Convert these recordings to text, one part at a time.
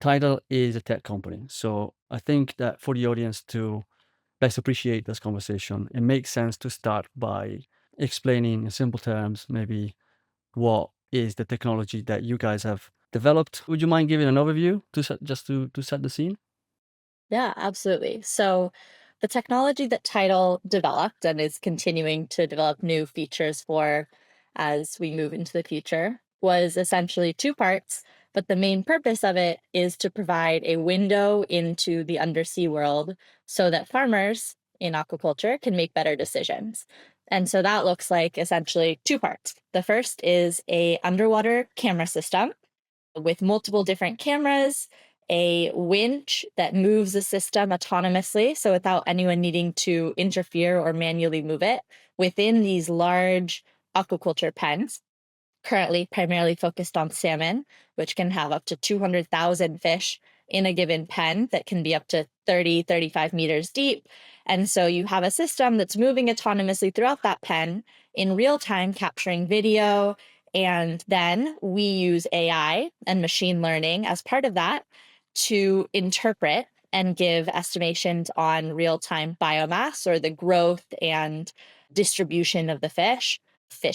Tidal is a tech company. So I think that for the audience to best appreciate this conversation, it makes sense to start by explaining in simple terms, maybe what is the technology that you guys have developed. Would you mind giving an overview to set the scene? Yeah, absolutely. So, the technology that Tidal developed and is continuing to develop new features for as we move into the future was essentially two parts, but the main purpose of it is to provide a window into the undersea world so that farmers in aquaculture can make better decisions. And so that looks like essentially two parts. The first is a underwater camera system with multiple different cameras, a winch that moves the system autonomously, so without anyone needing to interfere or manually move it within these large aquaculture pens, currently primarily focused on salmon, which can have up to 200,000 fish in a given pen that can be up to 30, 35 meters deep. And so you have a system that's moving autonomously throughout that pen in real time, capturing video. And then we use AI and machine learning as part of that to interpret and give estimations on real time biomass or the growth and distribution of the fish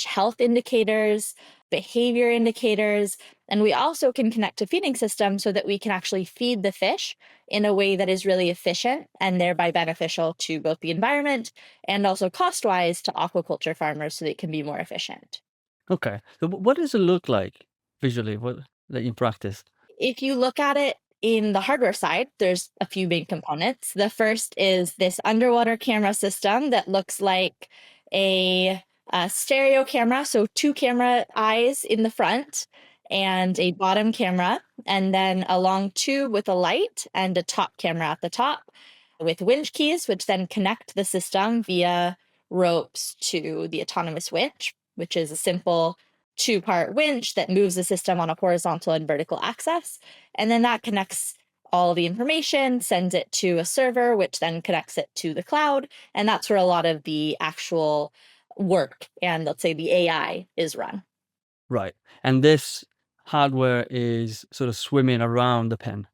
health indicators, behavior indicators. And we also can connect to feeding systems so that we can actually feed the fish in a way that is really efficient and thereby beneficial to both the environment and also cost wise to aquaculture farmers so they can be more efficient. Okay. So what does it look like visually? What like in practice? If you look at it in the hardware side, there's a few main components. The first is this underwater camera system that looks like a stereo camera, so two camera eyes in the front and a bottom camera, and then a long tube with a light and a top camera at the top with winch keys, which then connect the system via ropes to the autonomous winch, which is a simple two-part winch that moves the system on a horizontal and vertical axis. And then that connects all the information, sends it to a server, which then connects it to the cloud. And that's where a lot of the actual work and let's say the AI is run. Right. And this hardware is sort of swimming around the pen.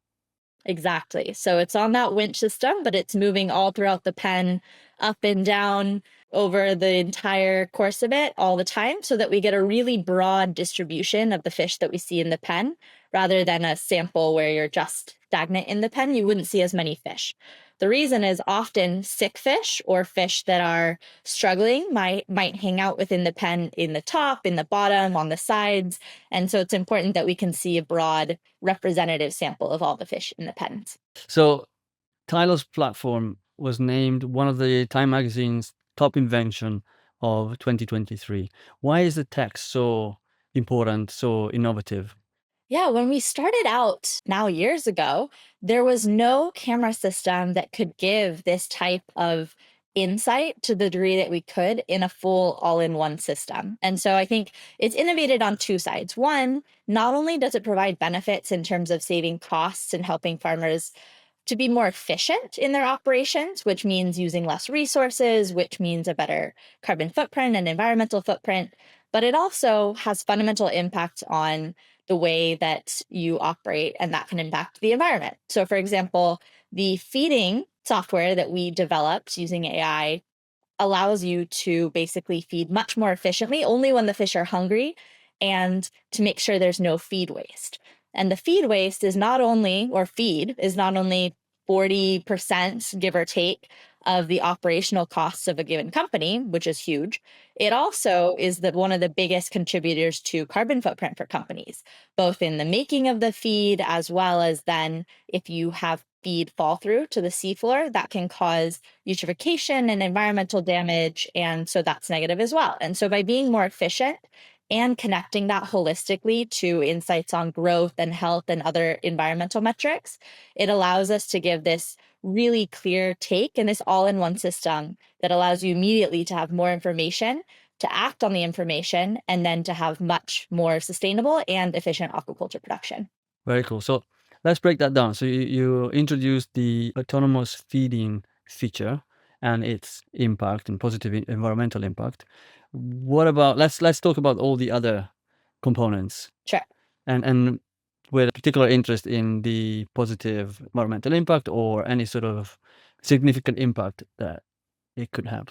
Exactly. So it's on that winch system, but it's moving all throughout the pen, up and down over the entire course of it all the time, so that we get a really broad distribution of the fish that we see in the pen rather than a sample where you're just stagnant in the pen. You wouldn't see as many fish. The reason is often sick fish or fish that are struggling might hang out within the pen in the top, in the bottom, on the sides. And so it's important that we can see a broad representative sample of all the fish in the pens. So Tyler's platform was named one of the Time magazine's top invention of 2023. Why is the tech so important, so innovative? Yeah, when we started out now years ago, there was no camera system that could give this type of insight to the degree that we could in a full all in one system. And so I think it's innovated on two sides. One, not only does it provide benefits in terms of saving costs and helping farmers to be more efficient in their operations, which means using less resources, which means a better carbon footprint and environmental footprint. But it also has fundamental impact on the way that you operate, and that can impact the environment. So, for example, the feeding software that we developed using AI allows you to basically feed much more efficiently, only when the fish are hungry, and to make sure there's no feed waste. And the feed waste is not only, or feed is not only 40%, give or take, of the operational costs of a given company, which is huge. It also is one of the biggest contributors to carbon footprint for companies, both in the making of the feed as well as then if you have feed fall through to the seafloor, that can cause eutrophication and environmental damage. And so that's negative as well. And so by being more efficient and connecting that holistically to insights on growth and health and other environmental metrics, it allows us to give this really clear take and this all in one system that allows you immediately to have more information, to act on the information, and then to have much more sustainable and efficient aquaculture production. Very cool. So let's break that down. So you introduced the autonomous feeding feature and its impact and positive environmental impact. What about let's talk about all the other components Sure. and with a particular interest in the positive environmental impact or any sort of significant impact that it could have.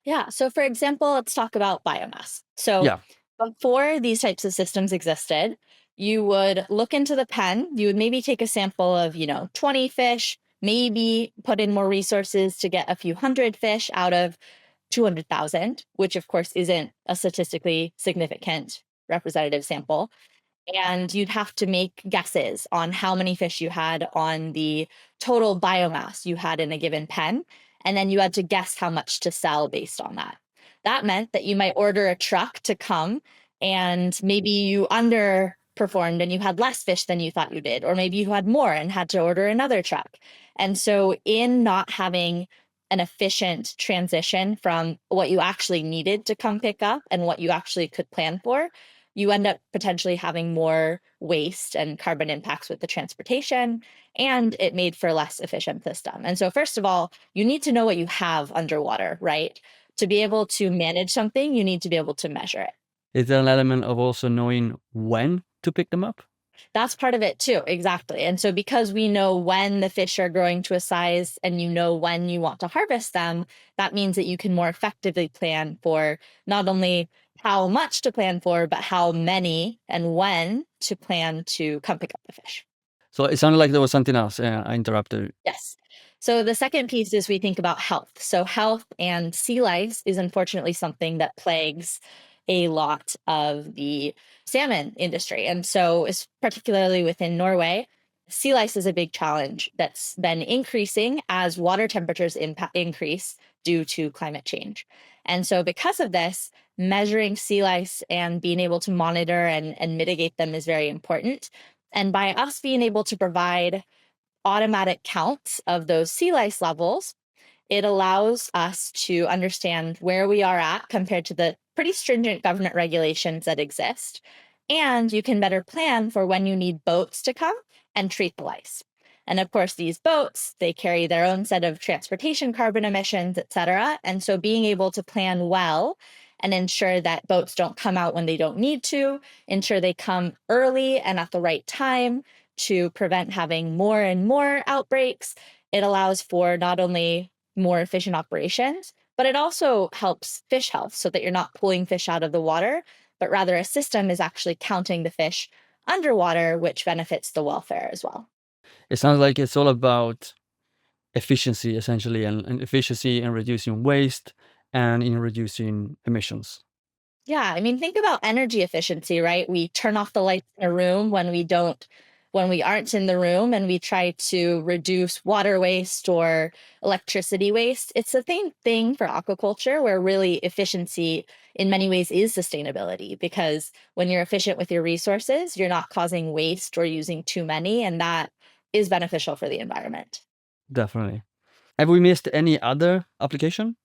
Yeah. So, for example, let's talk about biomass. So, Yeah. before these types of systems existed, you would look into the pen, you would maybe take a sample of, 20 fish, maybe put in more resources to get a few hundred fish out of 200,000, which of course isn't a statistically significant representative sample. And you'd have to make guesses on how many fish you had on the total biomass you had in a given pen. And then you had to guess how much to sell based on that. That meant that you might order a truck to come and maybe you underperformed and you had less fish than you thought you did, or maybe you had more and had to order another truck. And so, in not having an efficient transition from what you actually needed to come pick up and what you actually could plan for, you end up potentially having more waste and carbon impacts with the transportation, and it made for a less efficient system. And so, first of all, you need to know what you have underwater, right? To be able to manage something, you need to be able to measure it. Is there an element of also knowing when to pick them up? That's part of it too, exactly. And so, because we know when the fish are growing to a size and you know when you want to harvest them, that means that you can more effectively plan for not only how much to plan for, but how many and when to plan to come pick up the fish. So it sounded like there was something else. I interrupted. Yes. So the second piece is we think about health. So health and sea lice is unfortunately something that plagues a lot of the salmon industry. And so it's particularly within Norway, sea lice is a big challenge that's been increasing as water temperatures increase due to climate change. And so because of this, measuring sea lice and being able to monitor and mitigate them is very important. And by us being able to provide automatic counts of those sea lice levels, it allows us to understand where we are at compared to the pretty stringent government regulations that exist. And you can better plan for when you need boats to come and treat the lice. And of course, these boats, they carry their own set of transportation carbon emissions, et cetera. And so being able to plan well and ensure that boats don't come out when they don't need to, ensure they come early and at the right time to prevent having more and more outbreaks. It allows for not only more efficient operations, but it also helps fish health so that you're not pulling fish out of the water, but rather a system is actually counting the fish underwater, which benefits the welfare as well. It sounds like it's all about efficiency, essentially, and efficiency in reducing waste and in reducing emissions. Yeah, I mean, think about energy efficiency, right? We turn off the lights in a room when we aren't in the room, and we try to reduce water waste or electricity waste. It's the same thing for aquaculture, where really efficiency in many ways is sustainability, because when you're efficient with your resources, you're not causing waste or using too many, and that is beneficial for the environment. Definitely. Have we missed any other application?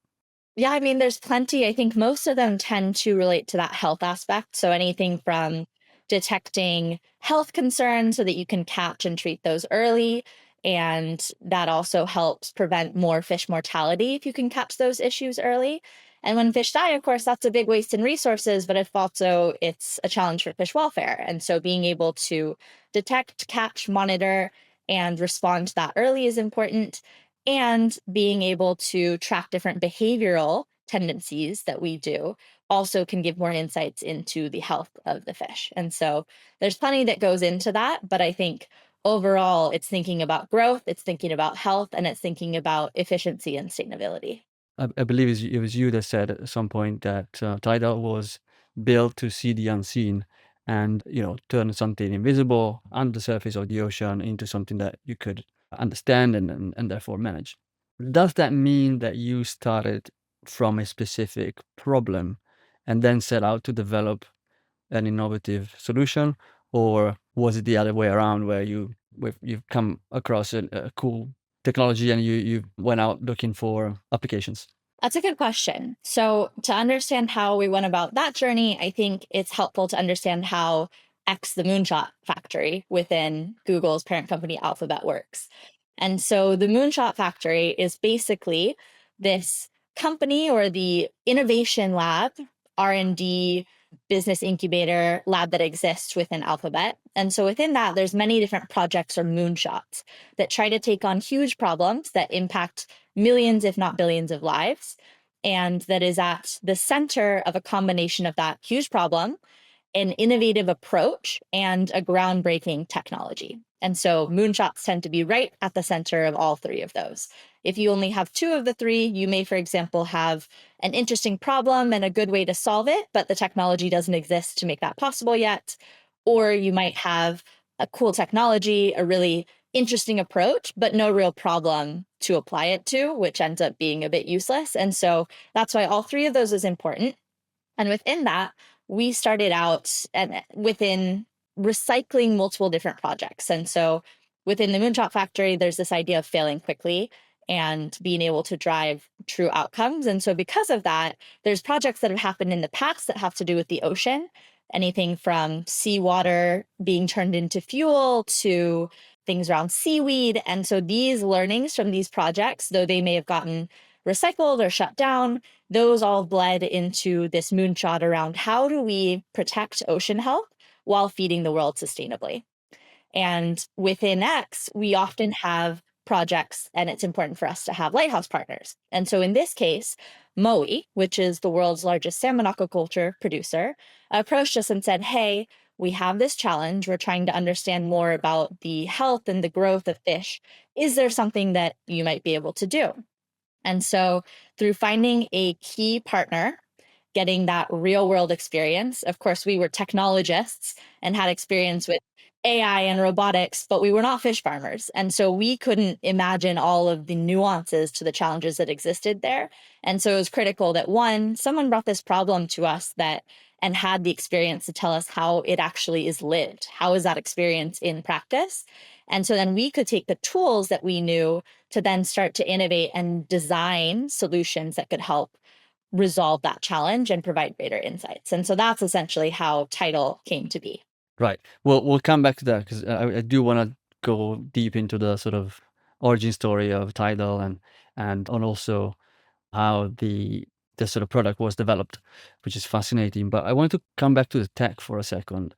Yeah, I mean, there's plenty. I think most of them tend to relate to that health aspect. So anything from detecting health concerns so that you can catch and treat those early. And that also helps prevent more fish mortality if you can catch those issues early. And when fish die, of course, that's a big waste in resources, but if also it's a challenge for fish welfare. And so being able to detect, catch, monitor, and respond to that early is important, and being able to track different behavioral tendencies that we do also can give more insights into the health of the fish. And so there's plenty that goes into that, but I think overall it's thinking about growth, it's thinking about health, and it's thinking about efficiency and sustainability. I believe it was you that said at some point that Tidal was built to see the unseen and, turn something invisible under the surface of the ocean into something that you could understand and therefore manage. Does that mean that you started from a specific problem and then set out to develop an innovative solution, or was it the other way around where you've come across a cool technology and you went out looking for applications? That's a good question. So, to understand how we went about that journey, I think it's helpful to understand how the Moonshot factory within Google's parent company Alphabet works. And so, the Moonshot factory is basically this company or the innovation lab, R&D business incubator lab that exists within Alphabet. And so within that, there's many different projects or moonshots that try to take on huge problems that impact millions, if not billions of lives. And that is at the center of a combination of that huge problem, an innovative approach, and a groundbreaking technology. And so moonshots tend to be right at the center of all three of those. If you only have two of the three, you may, for example, have an interesting problem and a good way to solve it, but the technology doesn't exist to make that possible yet. Or you might have a cool technology, a really interesting approach, but no real problem to apply it to, which ends up being a bit useless. And so that's why all three of those is important. And within that, we started out within recycling multiple different projects. And so within the Moonshot Factory, there's this idea of failing quickly and being able to drive true outcomes. And so because of that, there's projects that have happened in the past that have to do with the ocean, anything from seawater being turned into fuel to things around seaweed. And so these learnings from these projects, though they may have gotten recycled or shut down, those all bled into this moonshot around how do we protect ocean health while feeding the world sustainably. And within X, we often have projects, and it's important for us to have lighthouse partners. And so in this case, Mowi, which is the world's largest salmon aquaculture producer, approached us and said, hey, we have this challenge. We're trying to understand more about the health and the growth of fish. Is there something that you might be able to do? And so through finding a key partner, getting that real world experience, of course, we were technologists and had experience with AI and robotics, but we were not fish farmers. And so we couldn't imagine all of the nuances to the challenges that existed there. And so it was critical that one, someone brought this problem to us that and had the experience to tell us how it actually is lived. How is that experience in practice? And so then we could take the tools that we knew to then start to innovate and design solutions that could help resolve that challenge and provide greater insights. And so that's essentially how Tidal came to be. Right. Well, we'll come back to that because I do want to go deep into the sort of origin story of Tidal and on also how the sort of product was developed, which is fascinating. But I want to come back to the tech for a second.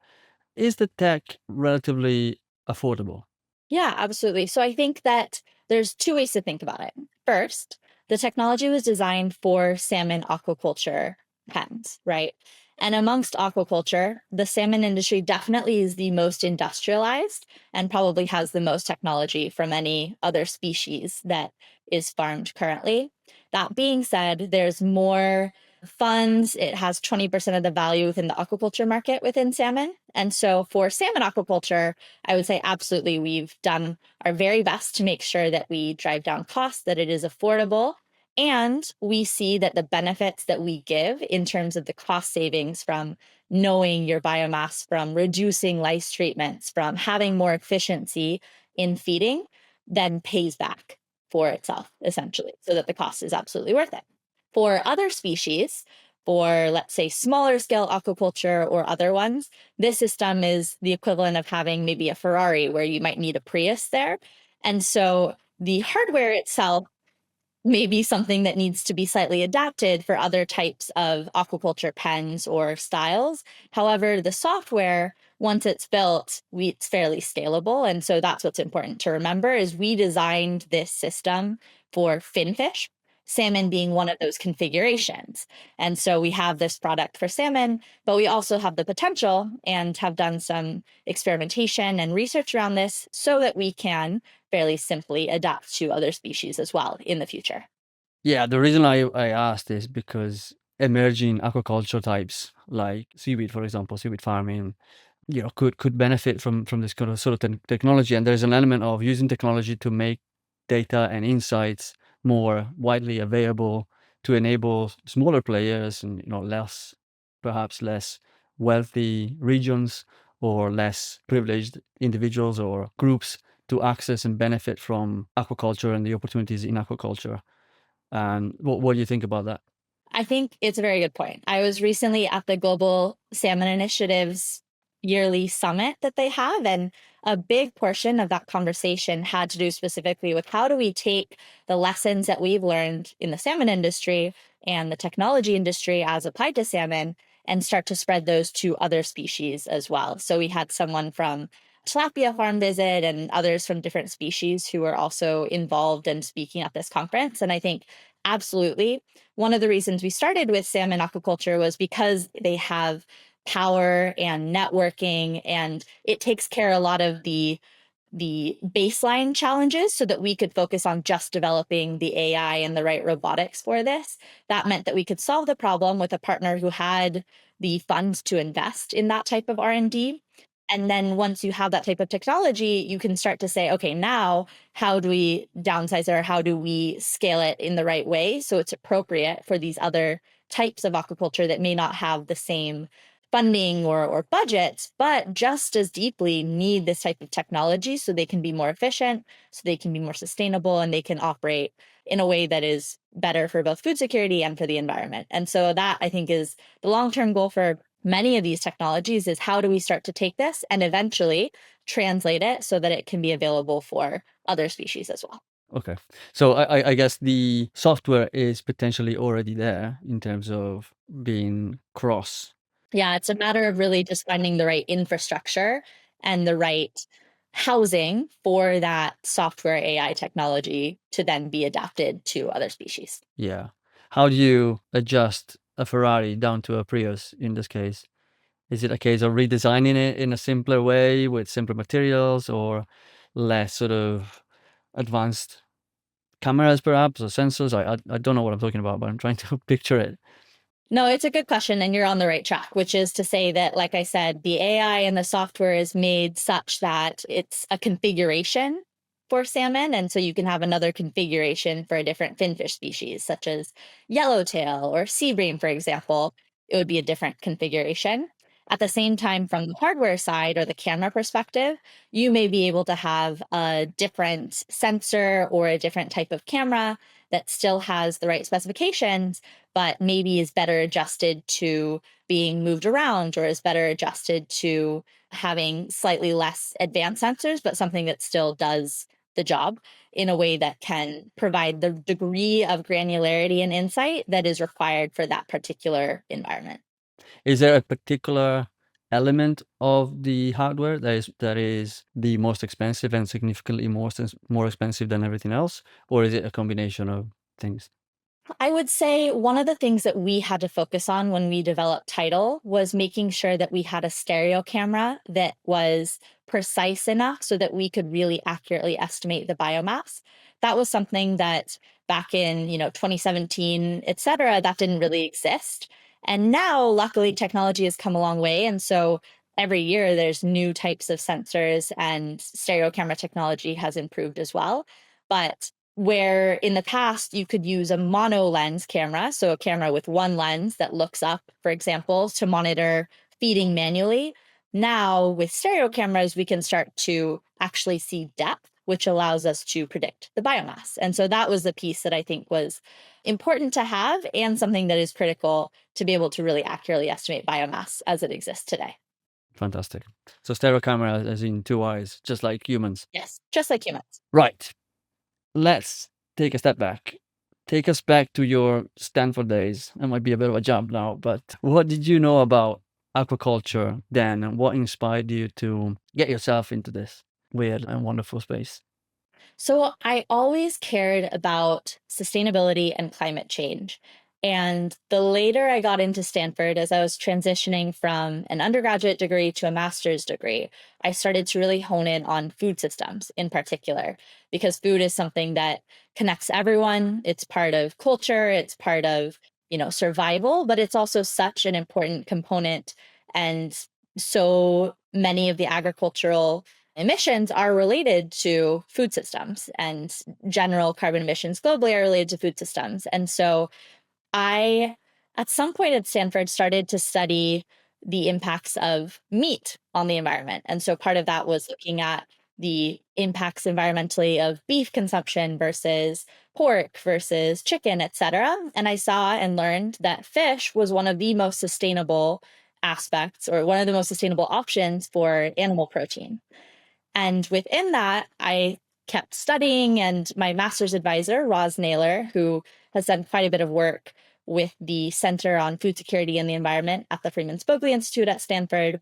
Is the tech relatively affordable? Yeah, absolutely. So I think that there's two ways to think about it. First, the technology was designed for salmon aquaculture pens, right? And amongst aquaculture, the salmon industry definitely is the most industrialized and probably has the most technology from any other species that is farmed currently. That being said, there's more funds. It has 20% of the value within the aquaculture market within salmon. And so for salmon aquaculture, I would say absolutely, we've done our very best to make sure that we drive down costs, that it is affordable. And we see that the benefits that we give in terms of the cost savings from knowing your biomass, from reducing lice treatments, from having more efficiency in feeding, then pays back for itself, essentially, so that the cost is absolutely worth it. For other species, for let's say smaller scale aquaculture or other ones, this system is the equivalent of having maybe a Ferrari where you might need a Prius there. And so the hardware itself may be something that needs to be slightly adapted for other types of aquaculture pens or styles. However, the software, once it's built, it's fairly scalable. And so that's what's important to remember is we designed this system for finfish, salmon being one of those configurations. And so we have this product for salmon, but we also have the potential and have done some experimentation and research around this so that we can fairly simply adapt to other species as well in the future. Yeah, the reason I asked is because emerging aquaculture types like seaweed, for example, seaweed farming, could benefit from this kind of sort of technology. And there's an element of using technology to make data and insights more widely available to enable smaller players and perhaps less wealthy regions or less privileged individuals or groups to access and benefit from aquaculture and the opportunities in aquaculture. And what do you think about that? I think it's a very good point. I was recently at the Global Salmon Initiative's yearly summit that they have, and a big portion of that conversation had to do specifically with how do we take the lessons that we've learned in the salmon industry and the technology industry as applied to salmon and start to spread those to other species as well. So we had someone from tilapia farm visit and others from different species who were also involved in speaking at this conference. And I think absolutely one of the reasons we started with salmon aquaculture was because they have power and networking, and it takes care of a lot of the baseline challenges so that we could focus on just developing the AI and the right robotics for this. That meant that we could solve the problem with a partner who had the funds to invest in that type of R&D. And then once you have that type of technology, you can start to say, okay, now how do we downsize, or how do we scale it in the right way so it's appropriate for these other types of aquaculture that may not have the same funding or budgets, but just as deeply need this type of technology so they can be more efficient, so they can be more sustainable, and they can operate in a way that is better for both food security and for the environment. And so that, I think, is the long-term goal for many of these technologies, is how do we start to take this and eventually translate it so that it can be available for other species as well. Okay. So I guess the software is potentially already there in terms of being cross. Yeah, it's a matter of really just finding the right infrastructure and the right housing for that software AI technology to then be adapted to other species. Yeah. How do you adjust a Ferrari down to a Prius in this case? Is it a case of redesigning it in a simpler way with simpler materials, or less sort of advanced cameras perhaps, or sensors? I don't know what I'm talking about, but I'm trying to picture it. No, it's a good question, and you're on the right track, which is to say that, like I said, the AI and the software is made such that it's a configuration for salmon. And so you can have another configuration for a different finfish species, such as yellowtail or sea bream, for example. It would be a different configuration. At the same time, from the hardware side or the camera perspective, you may be able to have a different sensor or a different type of camera that still has the right specifications, but maybe is better adjusted to being moved around, or is better adjusted to having slightly less advanced sensors, but something that still does the job in a way that can provide the degree of granularity and insight that is required for that particular environment. Is there a particular element of the hardware that is the most expensive and significantly more expensive than everything else, or is it a combination of things? I would say one of the things that we had to focus on when we developed Tidal was making sure that we had a stereo camera that was precise enough so that we could really accurately estimate the biomass. That was something that back in, 2017, et cetera, that didn't really exist. And now, luckily, technology has come a long way. And so every year there's new types of sensors, and stereo camera technology has improved as well. But where in the past you could use a mono lens camera, so a camera with one lens that looks up, for example, to monitor feeding manually. Now, with stereo cameras, we can start to actually see depth, which allows us to predict the biomass. And so that was the piece that I think was important to have, and something that is critical to be able to really accurately estimate biomass as it exists today. Fantastic. So stereo camera as in two eyes, just like humans. Yes, just like humans. Right. Let's take a step back. Take us back to your Stanford days. That might be a bit of a jump now, but what did you know about aquaculture then, and what inspired you to get yourself into this weird and wonderful space? So I always cared about sustainability and climate change. And the later I got into Stanford, as I was transitioning from an undergraduate degree to a master's degree, I started to really hone in on food systems in particular, because food is something that connects everyone. It's part of culture, it's part of, survival, but it's also such an important component. And so many of the agricultural emissions are related to food systems, and general carbon emissions globally are related to food systems. And so I, at some point at Stanford, started to study the impacts of meat on the environment. And so part of that was looking at the impacts environmentally of beef consumption versus pork versus chicken, et cetera. And I saw and learned that fish was one of the most sustainable aspects, or one of the most sustainable options for animal protein. And within that, I kept studying, and my master's advisor, Roz Naylor, who has done quite a bit of work with the Center on Food Security and the Environment at the Freeman Spogli Institute at Stanford,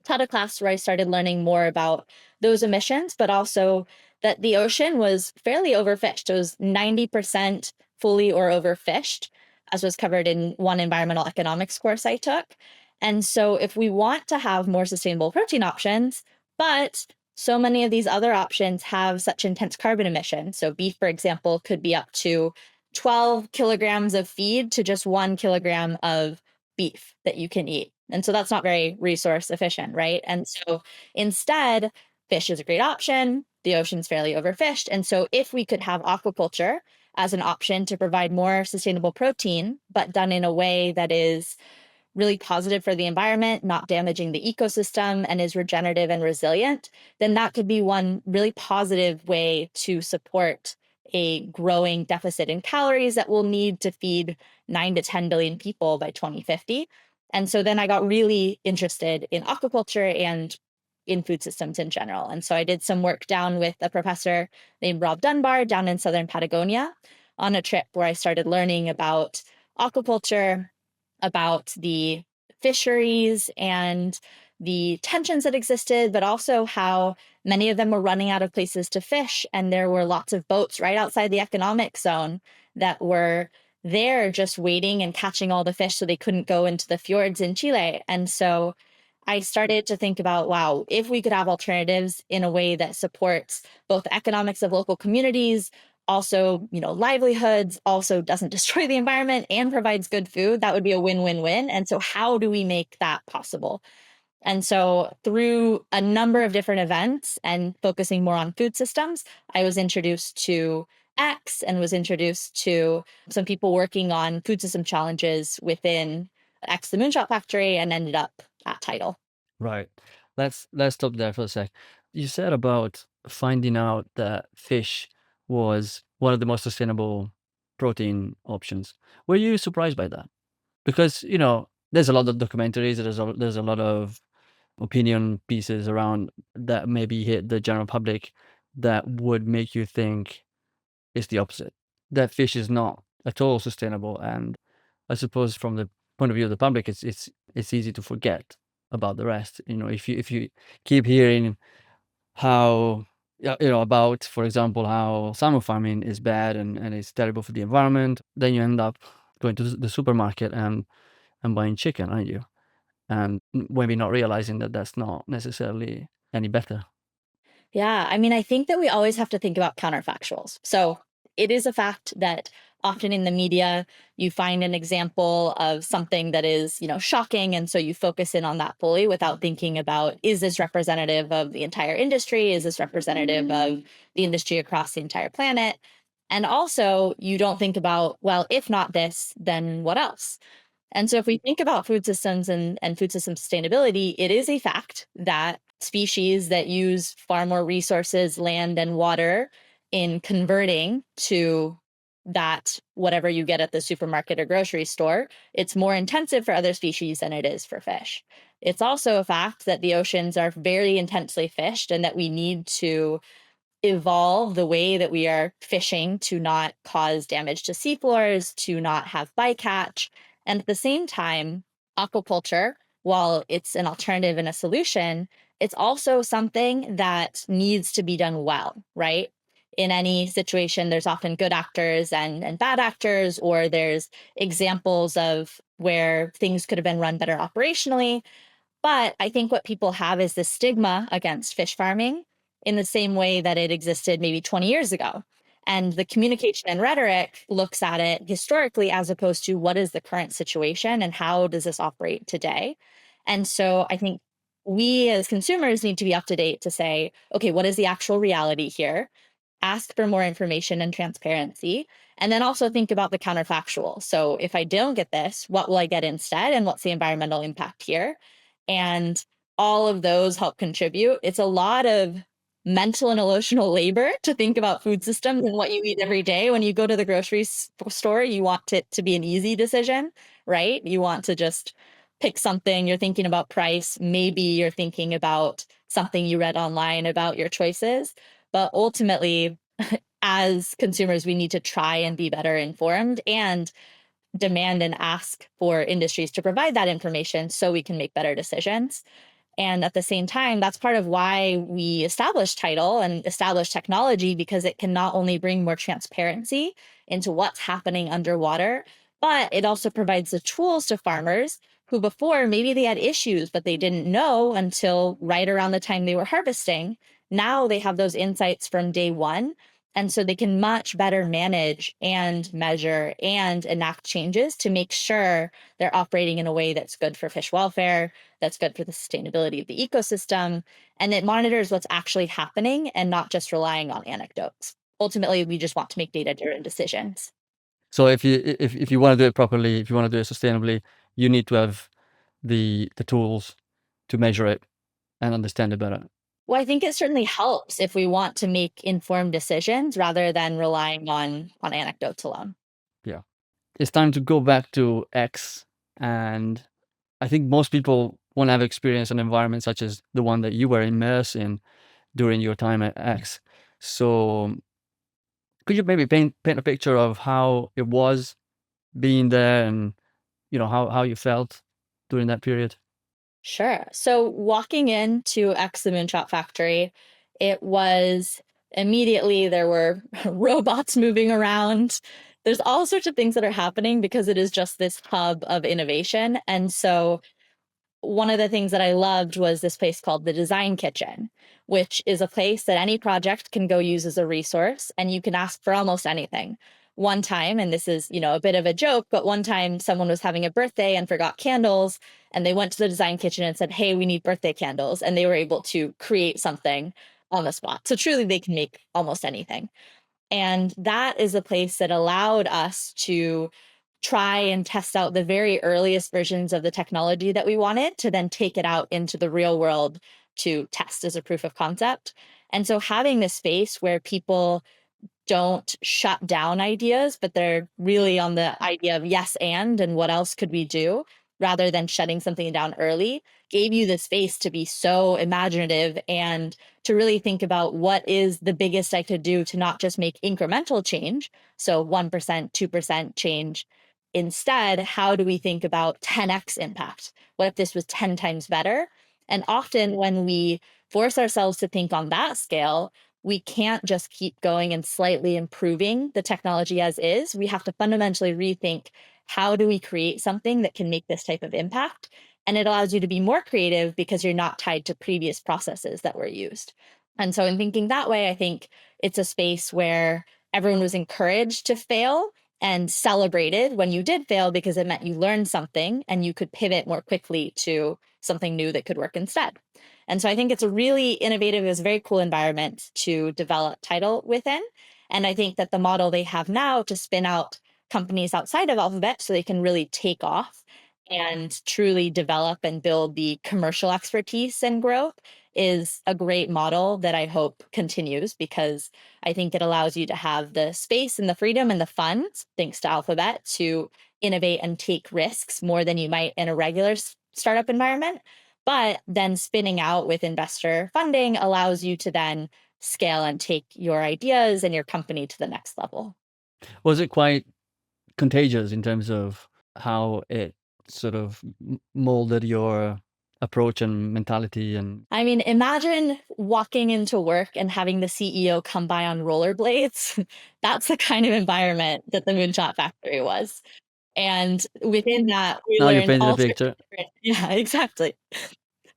taught a class where I started learning more about those emissions, but also that the ocean was fairly overfished. It was 90% fully or overfished, as was covered in one environmental economics course I took. And so, if we want to have more sustainable protein options, but so many of these other options have such intense carbon emissions. So, beef, for example, could be up to 12 kilograms of feed to just 1 kilogram of beef that you can eat. And so that's not very resource efficient, right? And so instead, fish is a great option. The ocean's fairly overfished. And so if we could have aquaculture as an option to provide more sustainable protein, but done in a way that is really positive for the environment, not damaging the ecosystem, and is regenerative and resilient, then that could be one really positive way to support a growing deficit in calories that we'll need to feed 9 to 10 billion people by 2050. And so then I got really interested in aquaculture and in food systems in general. And so I did some work down with a professor named Rob Dunbar down in southern Patagonia on a trip where I started learning about aquaculture, about the fisheries and the tensions that existed, but also how many of them were running out of places to fish. And there were lots of boats right outside the economic zone that were there just waiting and catching all the fish so they couldn't go into the fjords in Chile. And so I started to think about, wow, if we could have alternatives in a way that supports both the economics of local communities, also, livelihoods, also doesn't destroy the environment and provides good food, that would be a win-win-win. And so how do we make that possible? And so through a number of different events and focusing more on food systems, I was introduced to X and was introduced to some people working on food system challenges within X, the Moonshot factory, and ended up at Tidal. Right. Let's stop there for a sec. You said about finding out that fish was one of the most sustainable protein options. Were you surprised by that? Because, there's a lot of documentaries, there's a lot of opinion pieces around that maybe hit the general public that would make you think it's the opposite. That fish is not at all sustainable. And I suppose from the point of view of the public, it's easy to forget about the rest. If you keep hearing how about, for example, how salmon farming is bad and it's terrible for the environment, then you end up going to the supermarket and buying chicken, aren't you? And maybe not realizing that that's not necessarily any better. Yeah, I mean, I think that we always have to think about counterfactuals. So it is a fact that often in the media, you find an example of something that is, shocking. And so you focus in on that fully without thinking about, is this representative of the entire industry? Is this representative of the industry across the entire planet? And also, you don't think about, well, if not this, then what else? And so if we think about food systems and food system sustainability, it is a fact that species that use far more resources, land and water in converting to that whatever you get at the supermarket or grocery store, it's more intensive for other species than it is for fish. It's also a fact that the oceans are very intensely fished and that we need to evolve the way that we are fishing to not cause damage to seafloors, to not have bycatch. And at the same time, aquaculture, while it's an alternative and a solution, it's also something that needs to be done well, right? In any situation, there's often good actors and bad actors, or there's examples of where things could have been run better operationally. But I think what people have is this stigma against fish farming in the same way that it existed maybe 20 years ago. And the communication and rhetoric looks at it historically as opposed to what is the current situation and how does this operate today. And so I think we as consumers need to be up to date to say, okay, what is the actual reality here? Ask for more information and transparency. And then also think about the counterfactual. So if I don't get this, what will I get instead? And what's the environmental impact here? And all of those help contribute. It's a lot of mental and emotional labor to think about food systems and what you eat every day. When you go to the grocery store, you want it to be an easy decision, right? You want to just pick something, you're thinking about price, maybe you're thinking about something you read online about your choices. But ultimately, as consumers, we need to try and be better informed. And demand and ask for industries to provide that information so we can make better decisions. And at the same time, that's part of why we established Tidal and established technology, because it can not only bring more transparency into what's happening underwater, but it also provides the tools to farmers who before maybe they had issues, but they didn't know until right around the time they were harvesting. Now they have those insights from day one. And so they can much better manage and measure and enact changes to make sure they're operating in a way that's good for fish welfare, that's good for the sustainability of the ecosystem, and it monitors what's actually happening and not just relying on anecdotes. Ultimately, we just want to make data-driven decisions. So if you want to do it properly, if you want to do it sustainably, you need to have the tools to measure it and understand it better. Well, I think it certainly helps if we want to make informed decisions rather than relying on anecdotes alone. Yeah. It's time to go back to X, and I think most people won't have experienced an environment such as the one that you were immersed in during your time at X. So could you maybe paint a picture of how it was being there, and how you felt during that period? Sure. So walking into X the Moonshot factory, it was immediately there were robots moving around. There's all sorts of things that are happening because it is just this hub of innovation. And so one of the things that I loved was this place called the Design Kitchen, which is a place that any project can go use as a resource, and you can ask for almost anything. One time, and this is, a bit of a joke, but one time someone was having a birthday and forgot candles, and they went to the Design Kitchen and said, "Hey, we need birthday candles." And they were able to create something on the spot. So truly, they can make almost anything. And that is a place that allowed us to try and test out the very earliest versions of the technology that we wanted to then take it out into the real world to test as a proof of concept. And so having this space where people don't shut down ideas, but they're really on the idea of yes, and what else could we do, rather than shutting something down early, gave you the space to be so imaginative and to really think about what is the biggest I could do to not just make incremental change, so 1%, 2% change. Instead, how do we think about 10x impact? What if this was 10 times better? And often when we force ourselves to think on that scale, we can't just keep going and slightly improving the technology as is. We have to fundamentally rethink, how do we create something that can make this type of impact? And it allows you to be more creative because you're not tied to previous processes that were used. And so, in thinking that way, I think it's a space where everyone was encouraged to fail and celebrated when you did fail, because it meant you learned something and you could pivot more quickly to something new that could work instead. And so I think it's a really innovative, it's a very cool environment to develop Tidal within. And I think that the model they have now to spin out companies outside of Alphabet so they can really take off and truly develop and build the commercial expertise and growth is a great model that I hope continues, because I think it allows you to have the space and the freedom and the funds, thanks to Alphabet, to innovate and take risks more than you might in a regular startup environment. But then spinning out with investor funding allows you to then scale and take your ideas and your company to the next level. Was it quite contagious in terms of how it sort of molded your approach and mentality? And I mean, imagine walking into work and having the CEO come by on rollerblades. That's the kind of environment that the Moonshot Factory was. And within that, we now you're learned painting a all sorts of picture. different, yeah, exactly.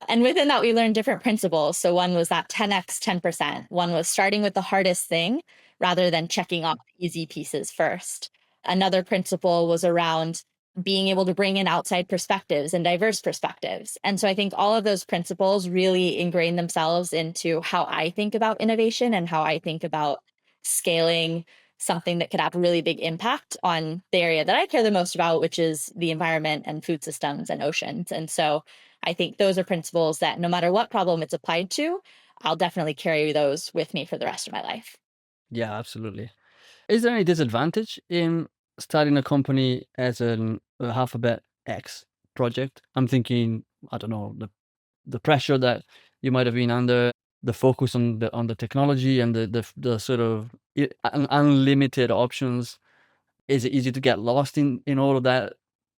And within that, we learned different principles. So one was that 10x 10%. One was starting with the hardest thing rather than checking off easy pieces first. Another principle was around being able to bring in outside perspectives and diverse perspectives. And so I think all of those principles really ingrain themselves into how I think about innovation and how I think about scaling something that could have a really big impact on the area that I care the most about, which is the environment and food systems and oceans. And so I think those are principles that no matter what problem it's applied to, I'll definitely carry those with me for the rest of my life. Yeah, absolutely. Is there any disadvantage in starting a company as a Alphabet X project? I'm thinking, I don't know, the pressure that you might have been under, the focus on the technology, and the sort of unlimited options. Is it easy to get lost in all of that,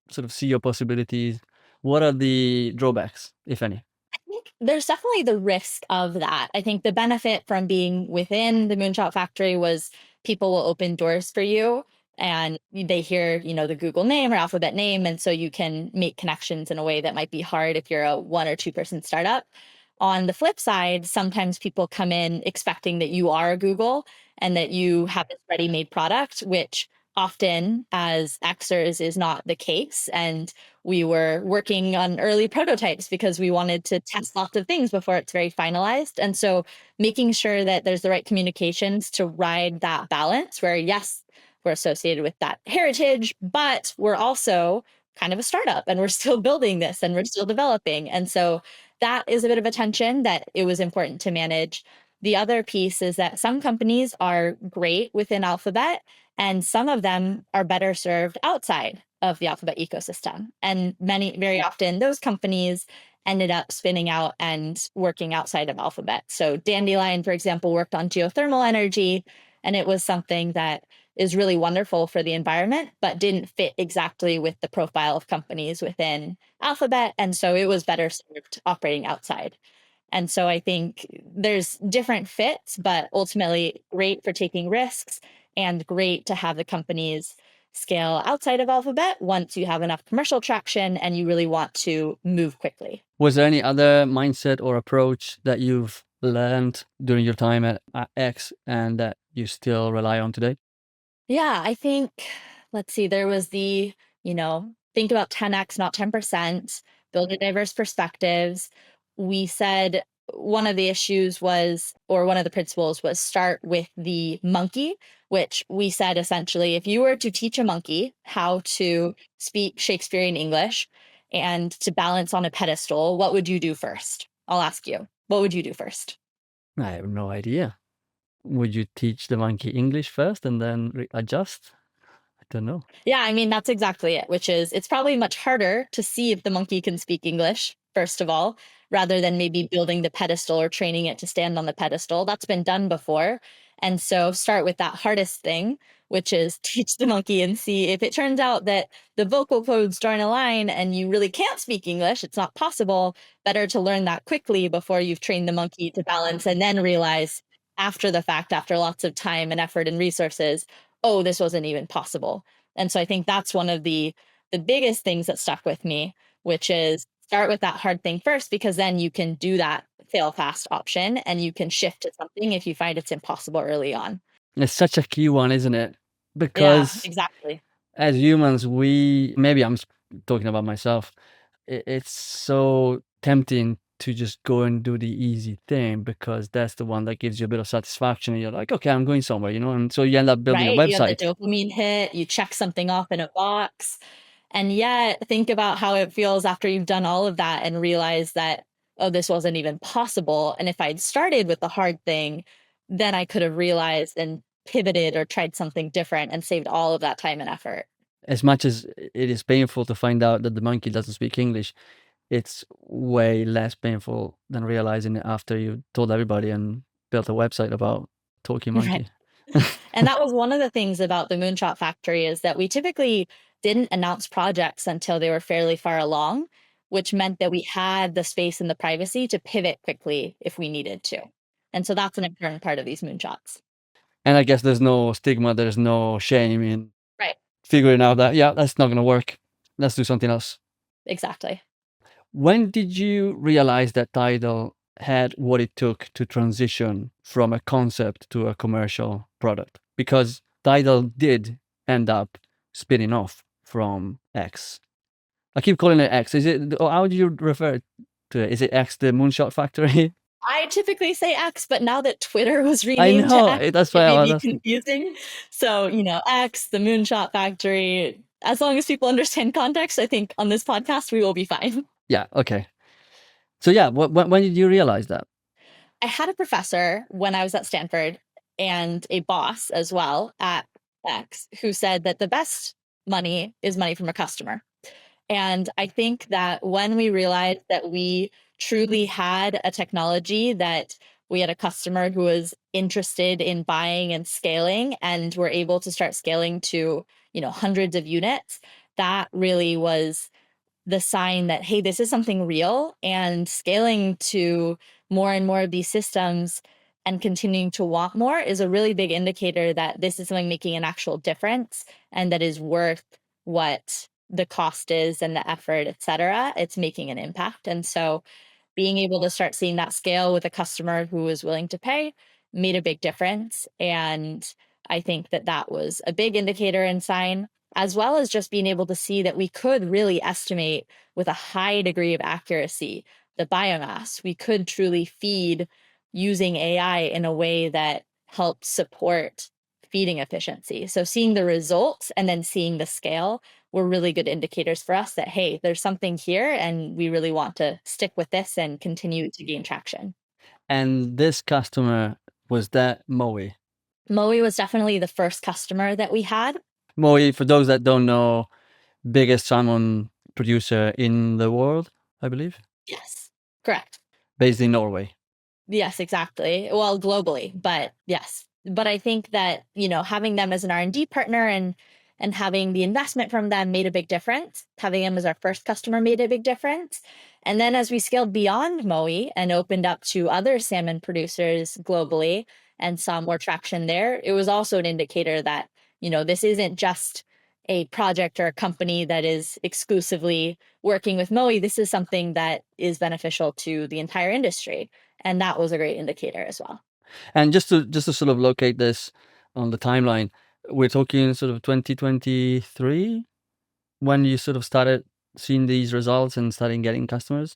sort of see your possibilities? What are the drawbacks, if any? I think there's definitely the risk of that. I think the benefit from being within the Moonshot factory was people will open doors for you and they hear, the Google name or Alphabet name. And so you can make connections in a way that might be hard if you're a 1 or 2 person startup. On the flip side, sometimes people come in expecting that you are a Google and that you have this ready made product, which often as Xers is not the case. And we were working on early prototypes because we wanted to test lots of things before it's very finalized. And so making sure that there's the right communications to ride that balance where, yes, we're associated with that heritage, but we're also kind of a startup and we're still building this and we're still developing. And so that is a bit of a tension that it was important to manage. The other piece is that some companies are great within Alphabet and some of them are better served outside of the Alphabet ecosystem. And very often, those companies ended up spinning out and working outside of Alphabet. So Dandelion, for example, worked on geothermal energy, and it was something that is really wonderful for the environment, but didn't fit exactly with the profile of companies within Alphabet. And so it was better served operating outside. And so I think there's different fits, but ultimately great for taking risks and great to have the companies scale outside of Alphabet once you have enough commercial traction and you really want to move quickly. Was there any other mindset or approach that you've learned during your time at X and that you still rely on today? Yeah, I think, let's see, there was think about 10x, not 10%, build a diverse perspectives. We said one of the issues was, or one of the principles was start with the monkey, which we said essentially, if you were to teach a monkey how to speak Shakespearean English and to balance on a pedestal, what would you do first? I'll ask you, what would you do first? I have no idea. Would you teach the monkey English first and then adjust? I don't know. Yeah, I mean, that's exactly it, which is it's probably much harder to see if the monkey can speak English, first of all, rather than maybe building the pedestal or training it to stand on the pedestal. That's been done before. And so start with that hardest thing, which is teach the monkey and see if it turns out that the vocal codes don't align and you really can't speak English, it's not possible. Better to learn that quickly before you've trained the monkey to balance and then realize after the fact, after lots of time and effort and resources, oh, this wasn't even possible. And so I think that's one of the biggest things that stuck with me, which is start with that hard thing first, because then you can do that fail fast option and you can shift to something if you find it's impossible early on. It's such a key one, isn't it? Yeah, Because exactly. as humans, maybe I'm talking about myself, it's so tempting to just go and do the easy thing because that's the one that gives you a bit of satisfaction. And you're like, okay, I'm going somewhere, and so you end up building a Right? You have the website. dopamine hit, you check something off in a box. And yet think about how it feels after you've done all of that and realize that, oh, this wasn't even possible. And if I'd started with the hard thing, then I could have realized and pivoted or tried something different and saved all of that time and effort. As much as it is painful to find out that the monkey doesn't speak English, it's way less painful than realizing it after you told everybody and built a website about talking Right. monkey. And that was one of the things about the Moonshot Factory is that we typically didn't announce projects until they were fairly far along, which meant that we had the space and the privacy to pivot quickly if we needed to. And so that's an important part of these moonshots. And I guess there's no stigma, there's no shame in Right. figuring out that, yeah, that's not going to work. Let's do something else. Exactly. When did you realize that Tidal had what it took to transition from a concept to a commercial product? Because Tidal did end up spinning off from X. I keep calling it X. Is it? Or how do you refer to it? Is it X, the Moonshot Factory? I typically say X, but now that Twitter was I renamed to know. X, That's it why may I was be asking. confusing. So, X, the Moonshot Factory, as long as people understand context, I think on this podcast, we will be fine. Yeah. Okay. So yeah, when did you realize that? I had a professor when I was at Stanford and a boss as well at X who said that the best money is money from a customer. And I think that when we realized that we truly had a technology that we had a customer who was interested in buying and scaling, and were able to start scaling to, hundreds of units. That really was the sign that, hey, this is something real, and scaling to more and more of these systems and continuing to want more is a really big indicator that this is something making an actual difference and that is worth what the cost is and the effort, et cetera. It's making an impact. And so being able to start seeing that scale with a customer who was willing to pay made a big difference. And I think that that was a big indicator and sign, as well as just being able to see that we could really estimate with a high degree of accuracy the biomass. We could truly feed using AI in a way that helps support feeding efficiency. So seeing the results and then seeing the scale were really good indicators for us that, hey, there's something here and we really want to stick with this and continue to gain traction. And this customer, was that Mowi? Mowi was definitely the first customer that we had. Mowi, for those that don't know, biggest salmon producer in the world, I believe, Yes, correct. based in Norway. Yes, exactly. Well, globally, but yes. But I think that, having them as an R&D partner and having the investment from them made a big difference. Having them as our first customer made a big difference. And then as we scaled beyond Mowi and opened up to other salmon producers globally and saw more traction there, it was also an indicator that, this isn't just a project or a company that is exclusively working with Mowi. This is something that is beneficial to the entire industry. And that was a great indicator as well. And just to sort of locate this on the timeline, we're talking sort of 2023 when you sort of started seeing these results and starting getting customers,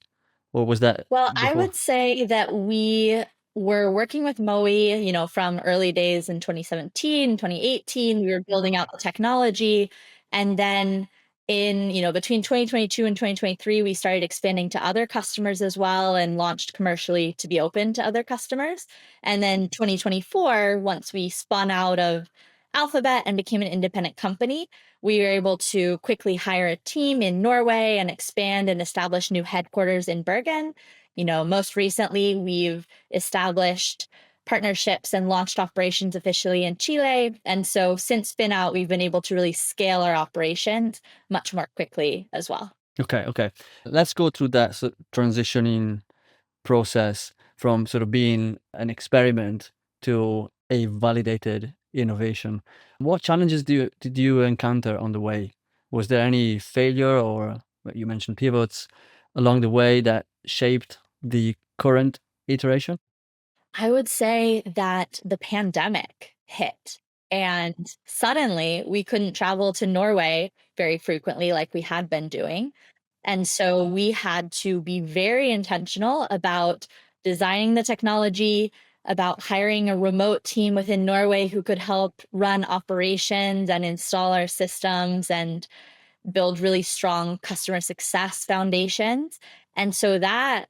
or was that Well, I before? would say that we were working with Mowi, from early days in 2017, 2018. We were building out the technology. And then between 2022 and 2023, we started expanding to other customers as well and launched commercially to be open to other customers. And then 2024, once we spun out of Alphabet and became an independent company, we were able to quickly hire a team in Norway and expand and establish new headquarters in Bergen. Most recently, we've established partnerships and launched operations officially in Chile. And so since spin out, we've been able to really scale our operations much more quickly as well. Okay. Let's go through that transitioning process from sort of being an experiment to a validated innovation. What challenges did you encounter on the way? Was there any failure or you mentioned pivots along the way that shaped the current iteration? I would say that the pandemic hit, and suddenly we couldn't travel to Norway very frequently like we had been doing. And so we had to be very intentional about designing the technology, about hiring a remote team within Norway who could help run operations and install our systems and build really strong customer success foundations. And so that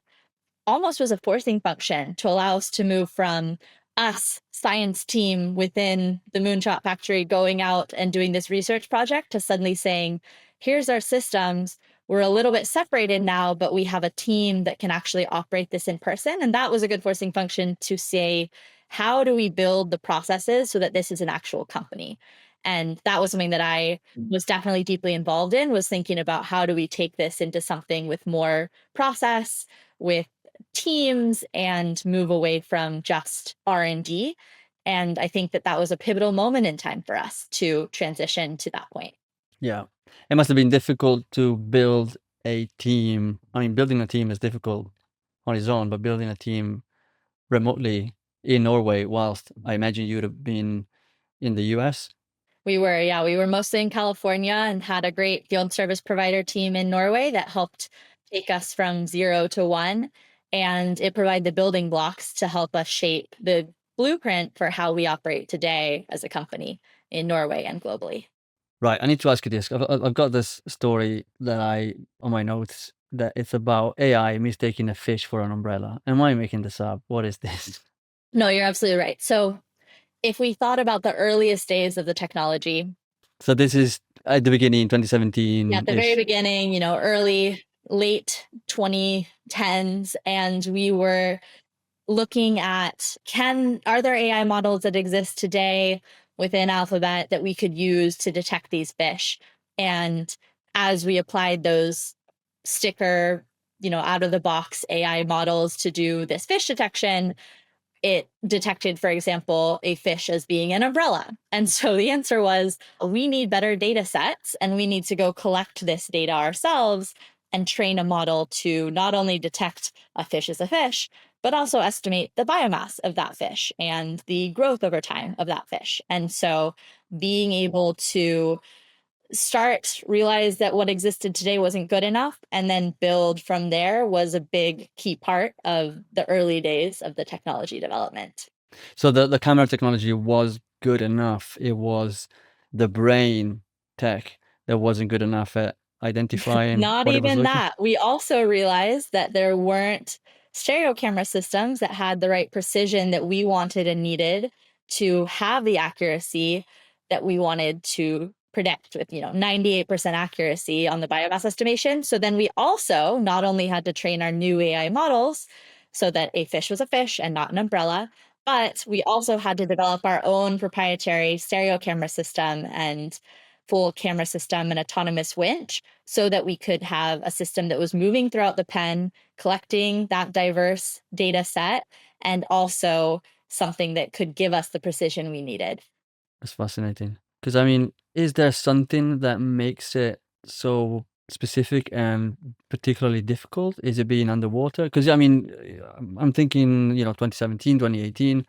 almost was a forcing function to allow us to move from us science team within the Moonshot factory going out and doing this research project to suddenly saying, here's our systems. We're a little bit separated now, but we have a team that can actually operate this in person. And that was a good forcing function to say, how do we build the processes so that this is an actual company? And that was something that I was definitely deeply involved in, was thinking about how do we take this into something with more process, with teams, and move away from just R&D. And I think that that was a pivotal moment in time for us to transition to that point. Yeah. It must have been difficult to build a team. I mean, building a team is difficult on its own, but building a team remotely in Norway, whilst I imagine you'd have been in the US. We were mostly in California and had a great field service provider team in Norway that helped take us from 0 to 1. And it provided the building blocks to help us shape the blueprint for how we operate today as a company in Norway and globally. Right. I need to ask you this. I've got this story that on my notes, that it's about AI mistaking a fish for an umbrella. Am I making this up? What is this? No, you're absolutely right. So if we thought about the earliest days of the technology, So this is at the beginning, yeah, at the very 2017-ish. beginning, late 2010s, and we were looking at are there AI models that exist today within Alphabet that we could use to detect these fish? And as we applied those sticker, out of the box AI models to do this fish detection, it detected, for example, a fish as being an umbrella. And so the answer was we need better data sets and we need to go collect this data ourselves and train a model to not only detect a fish as a fish, but also estimate the biomass of that fish and the growth over time of that fish. And so being able to realize that what existed today wasn't good enough, and then build from there was a big key part of the early days of the technology development. So the camera technology was good enough. It was the brain tech that wasn't good enough at identifying Not what it was even looking. that. We also realized that there weren't stereo camera systems that had the right precision that we wanted and needed to have the accuracy that we wanted to predict with, 98% accuracy on the biomass estimation. So then we also not only had to train our new AI models so that a fish was a fish and not an umbrella, but we also had to develop our own proprietary stereo camera system and full camera system and autonomous winch so that we could have a system that was moving throughout the pen, collecting that diverse data set, and also something that could give us the precision we needed. That's fascinating. Because I mean, is there something that makes it so specific and particularly difficult? Is it being underwater? Because I mean, I'm thinking, 2017, 2018,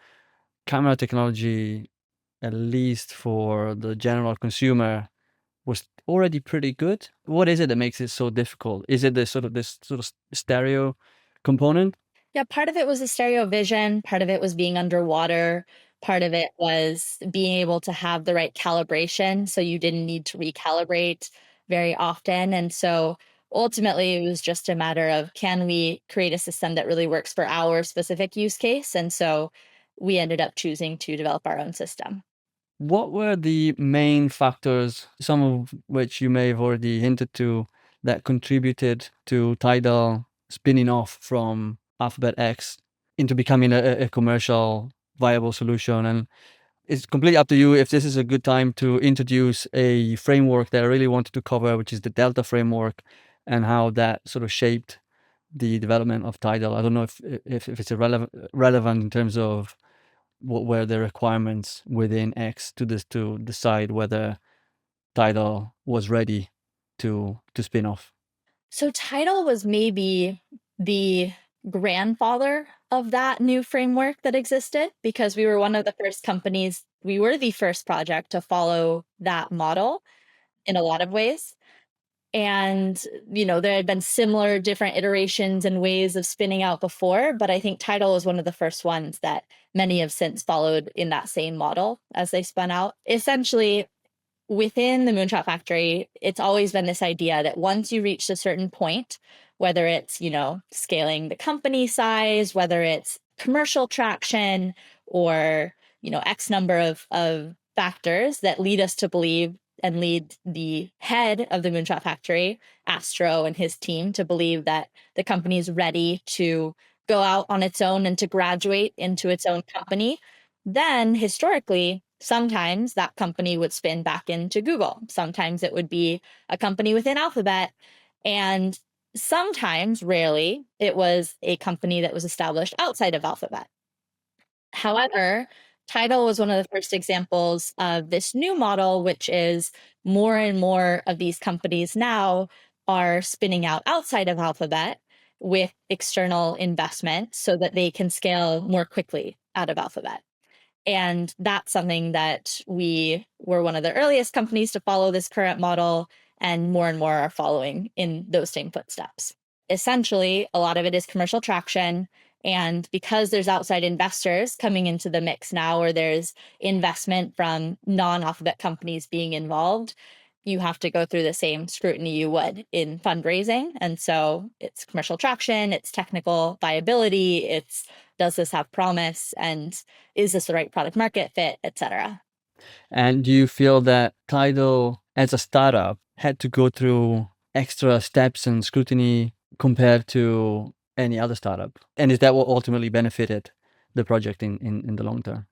camera technology, at least for the general consumer, was already pretty good. What is it that makes it so difficult? Is it this sort of stereo component? Yeah, part of it was the stereo vision, part of it was being underwater, part of it was being able to have the right calibration so you didn't need to recalibrate very often. And so ultimately, it was just a matter of can we create a system that really works for our specific use case? And so we ended up choosing to develop our own system. What were the main factors, some of which you may have already hinted to, that contributed to Tidal spinning off from Alphabet X into becoming a commercial viable solution? And it's completely up to you if this is a good time to introduce a framework that I really wanted to cover, which is the Delta framework, and how that sort of shaped the development of Tidal. I don't know if it's relevant in terms of what were the requirements within X to decide whether Tidal was ready to spin off. So Tidal was maybe the grandfather of that new framework that existed because we were one of the first companies, we were the first project to follow that model in a lot of ways. And, there had been similar different iterations and ways of spinning out before, but I think Tidal was one of the first ones that many have since followed in that same model as they spun out. Essentially, within the Moonshot factory, it's always been this idea that once you reach a certain point, whether it's, scaling the company size, whether it's commercial traction or, X number of factors that lead us to believe and lead the head of the Moonshot factory, Astro and his team, to believe that the company is ready to go out on its own and to graduate into its own company, then historically, sometimes that company would spin back into Google. Sometimes it would be a company within Alphabet. And sometimes, rarely, it was a company that was established outside of Alphabet. However, Tidal was one of the first examples of this new model, which is more and more of these companies now are spinning out outside of Alphabet with external investment so that they can scale more quickly out of Alphabet. And that's something that we were one of the earliest companies to follow this current model, and more are following in those same footsteps. Essentially, a lot of it is commercial traction. And because there's outside investors coming into the mix now, or there's investment from non Alphabet companies being involved, you have to go through the same scrutiny you would in fundraising. And so it's commercial traction, it's technical viability, it's does this have promise, and is this the right product market fit, etc. And do you feel that Tidal, as a startup, had to go through extra steps and scrutiny compared to any other startup? And is that what ultimately benefited the project in the long term?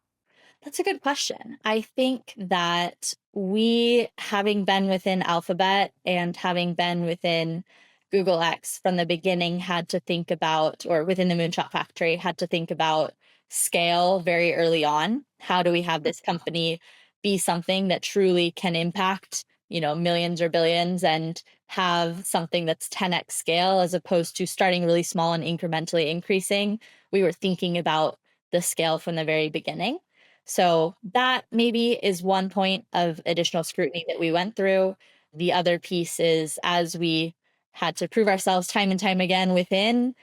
That's a good question. I think that we, having been within Alphabet and having been within Google X from the beginning, had to think about, or within the Moonshot factory, had to think about scale very early on. How do we have this company be something that truly can impact, millions or billions, and have something that's 10x scale, as opposed to starting really small and incrementally increasing? We were thinking about the scale from the very beginning. So that maybe is one point of additional scrutiny that we went through. The other piece is, as we had to prove ourselves time and time again within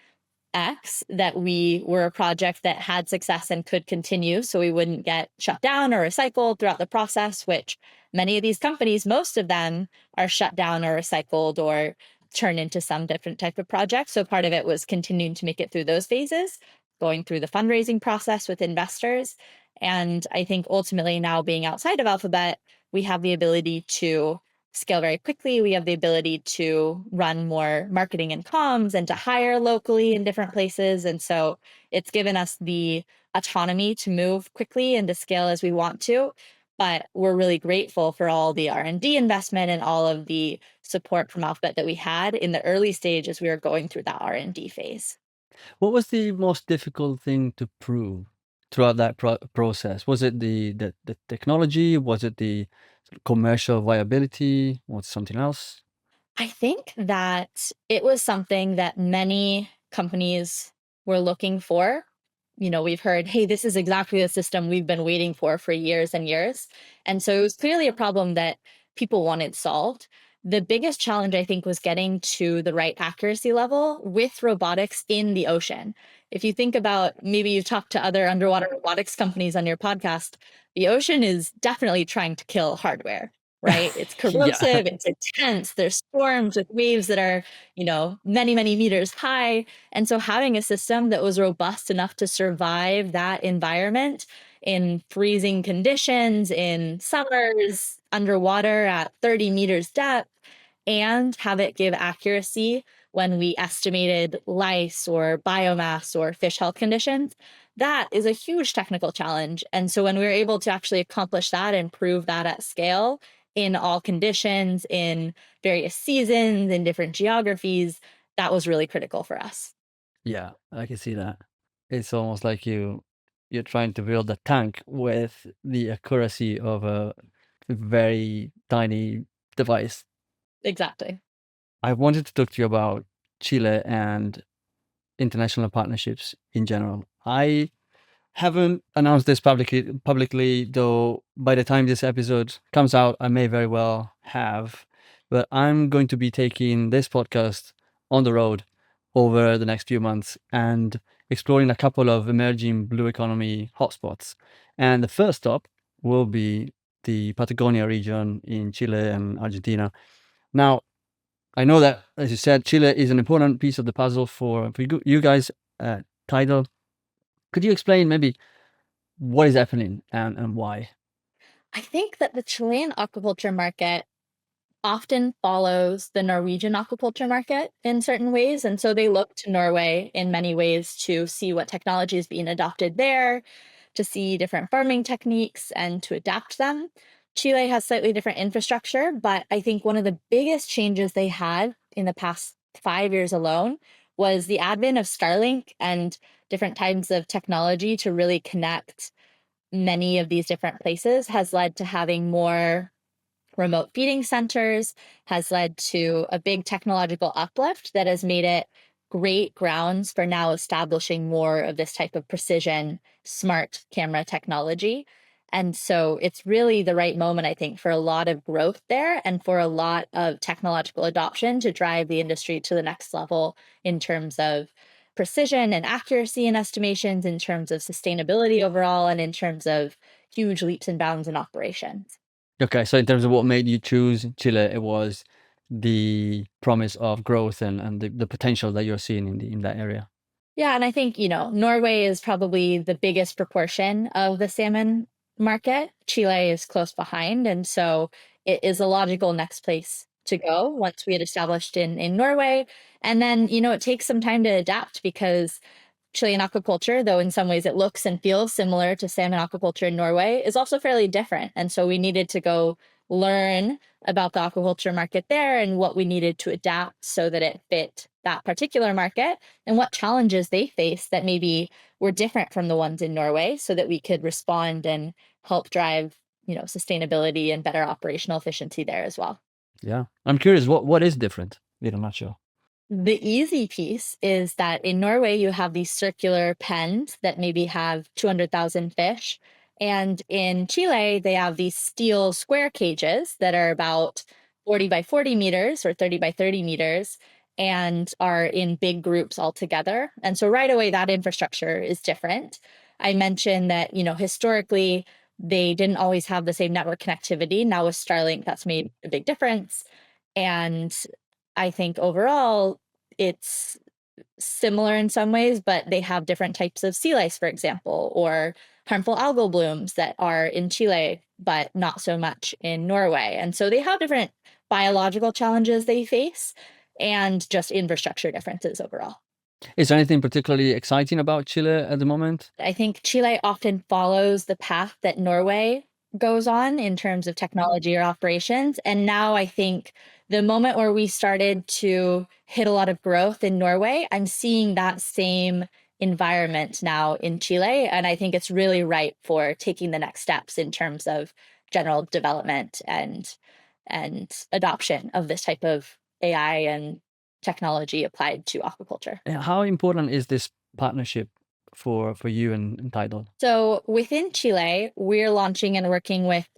X, that we were a project that had success and could continue, so we wouldn't get shut down or recycled throughout the process, which many of these companies, most of them, are shut down or recycled or turn into some different type of project. So part of it was continuing to make it through those phases, going through the fundraising process with investors. And I think ultimately, now being outside of Alphabet, we have the ability to scale very quickly. We have the ability to run more marketing and comms and to hire locally in different places. And so it's given us the autonomy to move quickly and to scale as we want to. But we're really grateful for all the R&D investment and all of the support from Alphabet that we had in the early stage as we were going through that R&D phase. What was the most difficult thing to prove throughout that process? Was it the technology? Was it the commercial viability? Was it something else? I think that it was something that many companies were looking for. We've heard, hey, this is exactly the system we've been waiting for years and years. And so it was clearly a problem that people wanted solved. The biggest challenge, I think, was getting to the right accuracy level with robotics in the ocean. If you think about, maybe you've talked to other underwater robotics companies on your podcast, the ocean is definitely trying to kill hardware, right? It's Yeah. corrosive, it's intense, there's storms with waves that are, many, many meters high. And so having a system that was robust enough to survive that environment in freezing conditions, in summers, underwater at 30 meters depth, and have it give accuracy when we estimated lice or biomass or fish health conditions, that is a huge technical challenge. And so when we were able to actually accomplish that and prove that at scale in all conditions, in various seasons, in different geographies, that was really critical for us. Yeah, I can see that. It's almost like you're trying to build a tank with the accuracy of a very tiny device. Exactly. I wanted to talk to you about Chile and international partnerships in general. I haven't announced this publicly, though by the time this episode comes out, I may very well have. But I'm going to be taking this podcast on the road over the next few months and exploring a couple of emerging blue economy hotspots. And the first stop will be the Patagonia region in Chile and Argentina. Now, I know that, as you said, Chile is an important piece of the puzzle for you guys at Tidal. Could you explain maybe what is happening and why? I think that the Chilean aquaculture market often follows the Norwegian aquaculture market in certain ways. And so they look to Norway in many ways to see what technology is being adopted there, to see different farming techniques and to adapt them. Chile has slightly different infrastructure, but I think one of the biggest changes they had in the past 5 years alone was the advent of Starlink and different types of technology to really connect many of these different places has led to having more remote feeding centers, has led to a big technological uplift that has made it great grounds for now establishing more of this type of precision smart camera technology. And so it's really the right moment, I think, for a lot of growth there and for a lot of technological adoption to drive the industry to the next level in terms of precision and accuracy in estimations, in terms of sustainability overall, and in terms of huge leaps and bounds in operations. Okay, so in terms of what made you choose Chile, it was the promise of growth and the potential that you're seeing in that area. Yeah, and I think, Norway is probably the biggest proportion of the salmon market. Chile is close behind, and so it is a logical next place to go once we had established in Norway. And then, it takes some time to adapt because Chilean aquaculture, though in some ways it looks and feels similar to salmon aquaculture in Norway, is also fairly different. And so we needed to go learn about the aquaculture market there and what we needed to adapt so that it fit that particular market and what challenges they face that maybe were different from the ones in Norway so that we could respond and help drive, sustainability and better operational efficiency there as well. Yeah. I'm curious, what is different in a nutshell? The easy piece is that in Norway, you have these circular pens that maybe have 200,000 fish. And in Chile, they have these steel square cages that are about 40 by 40 meters or 30 by 30 meters and are in big groups all together. And so right away, that infrastructure is different. I mentioned that, historically, they didn't always have the same network connectivity. Now with Starlink, that's made a big difference. And I think overall it's similar in some ways, but they have different types of sea lice, for example, or harmful algal blooms that are in Chile, but not so much in Norway. And so they have different biological challenges they face and just infrastructure differences overall. Is there anything particularly exciting about Chile at the moment? I think Chile often follows the path that Norway goes on in terms of technology or operations. And now I think the moment where we started to hit a lot of growth in Norway, I'm seeing that same environment now in Chile. And I think it's really ripe for taking the next steps in terms of general development and adoption of this type of AI and technology applied to aquaculture. How important is this partnership for you and Tidal? So within Chile, we're launching and working with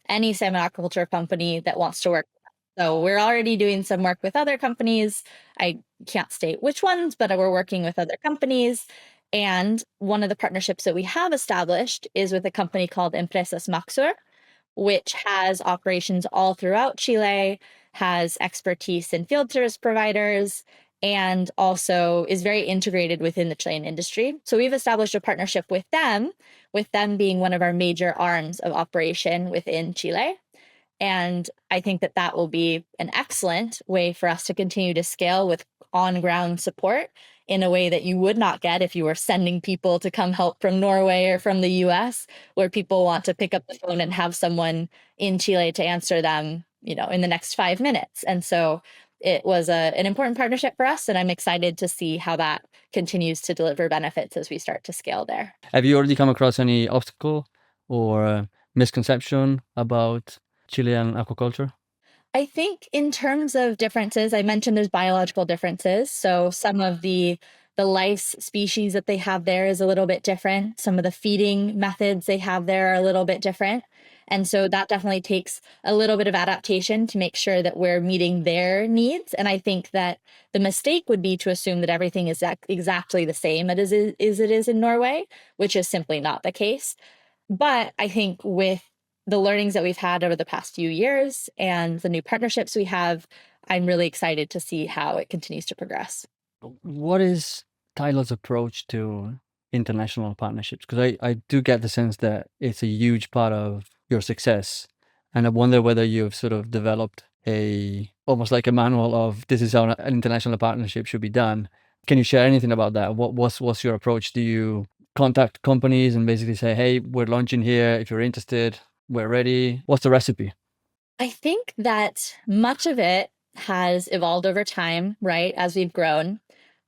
any salmon aquaculture company that wants to work with us. So we're already doing some work with other companies. I can't state which ones, but we're working with other companies. And one of the partnerships that we have established is with a company called Empresas Maxur, which has operations all throughout Chile, has expertise in field service providers, and also is very integrated within the Chilean industry. So we've established a partnership with them being one of our major arms of operation within Chile. And I think that that will be an excellent way for us to continue to scale with on ground support in a way that you would not get if you were sending people to come help from Norway or from the US, where people want to pick up the phone and have someone in Chile to answer them, in the next 5 minutes. And so it was an important partnership for us. And I'm excited to see how that continues to deliver benefits as we start to scale there. Have you already come across any obstacle or misconception about Chilean aquaculture? I think in terms of differences, I mentioned there's biological differences. So some of the lice species that they have there is a little bit different. Some of the feeding methods they have there are a little bit different. And so that definitely takes a little bit of adaptation to make sure that we're meeting their needs. And I think that the mistake would be to assume that everything is exactly the same as it is in Norway, which is simply not the case. But I think with the learnings that we've had over the past few years and the new partnerships we have, I'm really excited to see how it continues to progress. What is Tyler's approach to international partnerships? Because I do get the sense that it's a huge part of your success. And I wonder whether you've sort of developed almost like a manual of this is how an international partnership should be done. Can you share anything about that? What's your approach? Do you contact companies and basically say, hey, we're launching here. If you're interested, we're ready. What's the recipe? I think that much of it has evolved over time, right, as we've grown.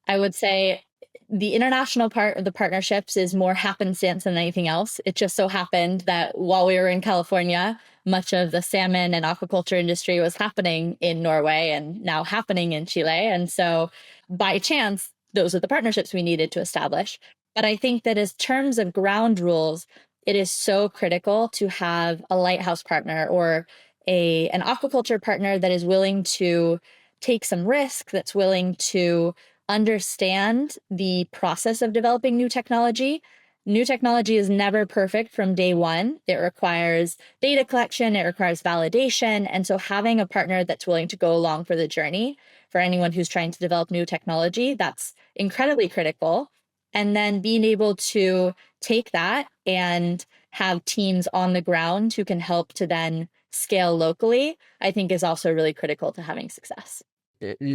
I would say the international part of the partnerships is more happenstance than anything else. It just so happened that while we were in California, much of the salmon and aquaculture industry was happening in Norway and now happening in Chile. And so by chance, those are the partnerships we needed to establish. But I think that as terms of ground rules, it is so critical to have a lighthouse partner or an aquaculture partner that is willing to take some risk, that's willing to understand the process of developing new technology. New technology is never perfect from day one. It requires data collection, it requires validation. And so having a partner that's willing to go along for the journey for anyone who's trying to develop new technology, that's incredibly critical. And then being able to take that and have teams on the ground who can help to then scale locally, I think is also really critical to having success.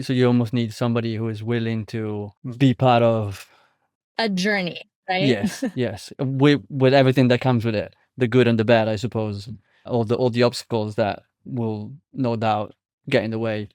So you almost need somebody who is willing to be part of. A journey, right? Yes, yes, with everything that comes with it, the good and the bad, I suppose, all the obstacles that will no doubt get in the way.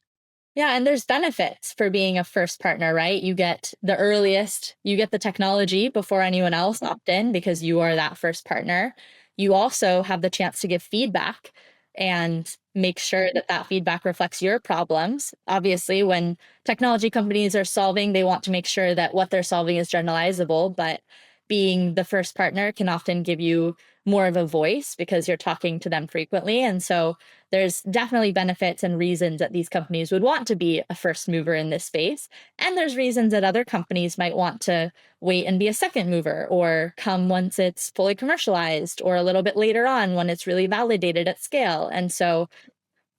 Yeah, and there's benefits for being a first partner, right? You get the earliest, you get the technology before anyone else opt in because you are that first partner. You also have the chance to give feedback and make sure that that feedback reflects your problems. Obviously, when technology companies are solving, they want to make sure that what they're solving is generalizable, but being the first partner can often give you more of a voice because you're talking to them frequently. And so there's definitely benefits and reasons that these companies would want to be a first mover in this space. And there's reasons that other companies might want to wait and be a second mover or come once it's fully commercialized or a little bit later on when it's really validated at scale. And so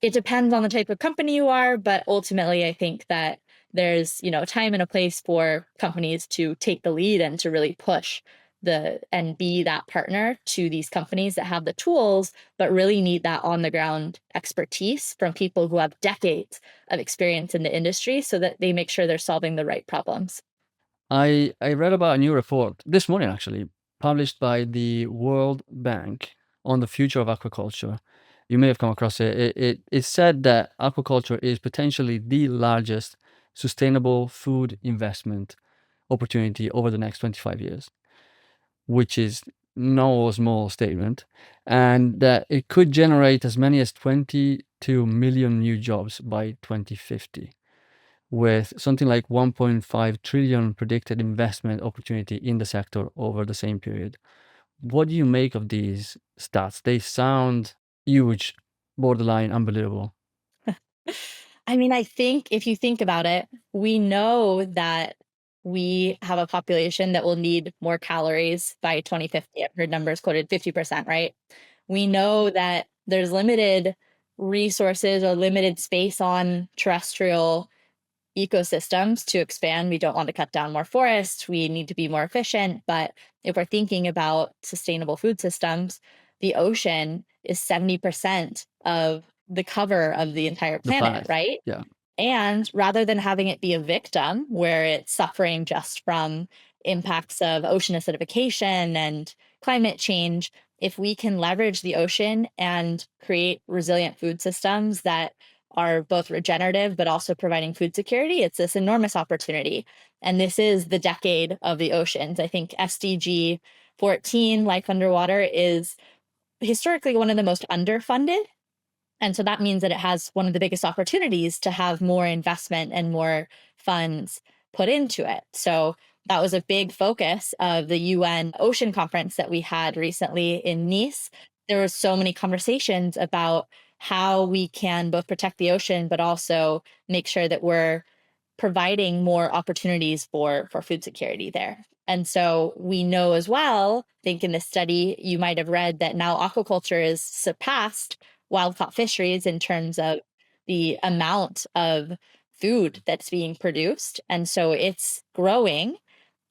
it depends on the type of company you are, but ultimately I think that there's, a time and a place for companies to take the lead and to really push and be that partner to these companies that have the tools but really need that on the ground expertise from people who have decades of experience in the industry so that they make sure they're solving the right problems. I read about a new report this morning, actually, published by the World Bank on the future of aquaculture. You may have come across it. It said that aquaculture is potentially the largest sustainable food investment opportunity over the next 25 years, which is no small statement, and that it could generate as many as 22 million new jobs by 2050, with something like 1.5 trillion predicted investment opportunity in the sector over the same period. What do you make of these stats? They sound huge, borderline unbelievable. I mean, I think if you think about it, we know that we have a population that will need more calories by 2050. I've heard numbers quoted 50%, right? We know that there's limited resources or limited space on terrestrial ecosystems to expand. We don't want to cut down more forests. We need to be more efficient. But if we're thinking about sustainable food systems, the ocean is 70% of the cover of the entire The planet, planet. right? Yeah. And rather than having it be a victim where it's suffering just from impacts of ocean acidification and climate change, if we can leverage the ocean and create resilient food systems that are both regenerative but also providing food security, it's this enormous opportunity. And this is the decade of the oceans. I think SDG 14, Life Underwater, is historically one of the most underfunded, and so that means that it has one of the biggest opportunities to have more investment and more funds put into it. So that was a big focus of the UN Ocean Conference that we had recently in Nice. There were so many conversations about how we can both protect the ocean, but also make sure that we're providing more opportunities for food security there. And so we know as well, I think in this study, you might have read that now aquaculture is surpassed wild caught fisheries in terms of the amount of food that's being produced. And so it's growing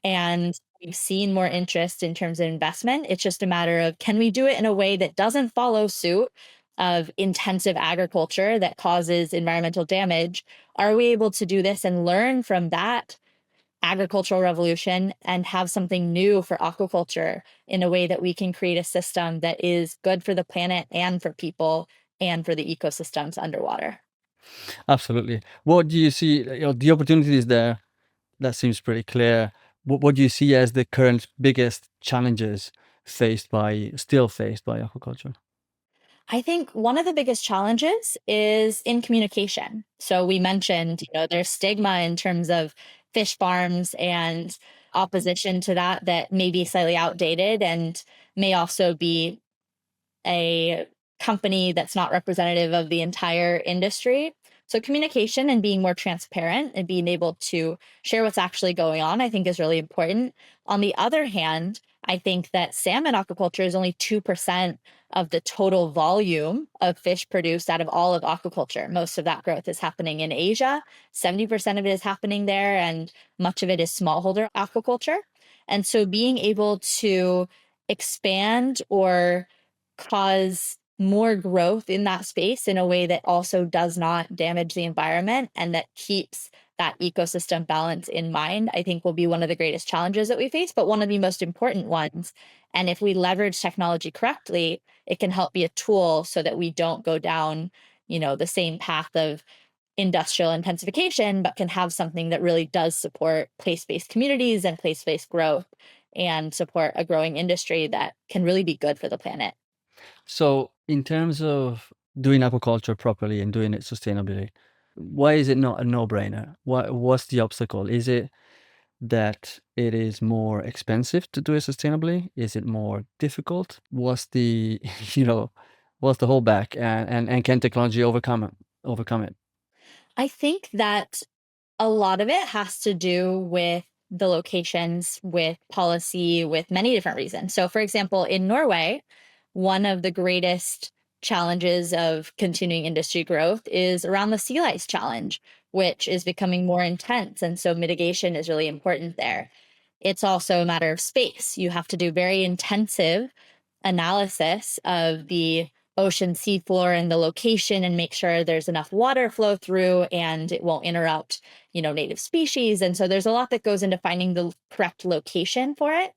and we've seen more interest in terms of investment. It's just a matter of can we do it in a way that doesn't follow suit of intensive agriculture that causes environmental damage? Are we able to do this and learn from that agricultural revolution and have something new for aquaculture in a way that we can create a system that is good for the planet and for people and for the ecosystems underwater? Absolutely. What do you see? The opportunities there, that seems pretty clear. What do you see as the current biggest challenges still faced by aquaculture? I think one of the biggest challenges is in communication. So we mentioned, there's stigma in terms of fish farms and opposition to that may be slightly outdated and may also be a company that's not representative of the entire industry. So communication and being more transparent and being able to share what's actually going on, I think is really important. On the other hand, I think that salmon aquaculture is only 2% of the total volume of fish produced out of all of aquaculture. Most of that growth is happening in Asia. 70% of it is happening there, and much of it is smallholder aquaculture. And so being able to expand or cause more growth in that space in a way that also does not damage the environment and that keeps that ecosystem balance in mind, I think will be one of the greatest challenges that we face, but one of the most important ones. And if we leverage technology correctly, it can help be a tool so that we don't go down, the same path of industrial intensification, but can have something that really does support place-based communities and place-based growth and support a growing industry that can really be good for the planet. So, in terms of doing aquaculture properly and doing it sustainably, why is it not a no-brainer? What's the obstacle? Is it that it is more expensive to do it sustainably? Is it more difficult? What's the, you know, what's the holdback? And can technology overcome it? Overcome it? I think that a lot of it has to do with the locations, with policy, with many different reasons. So, for example, in Norway, one of the greatest challenges of continuing industry growth is around the sea lice challenge, which is becoming more intense. And so mitigation is really important there. It's also a matter of space. You have to do very intensive analysis of the ocean seafloor and the location and make sure there's enough water flow through and it won't interrupt, native species. And so there's a lot that goes into finding the correct location for it.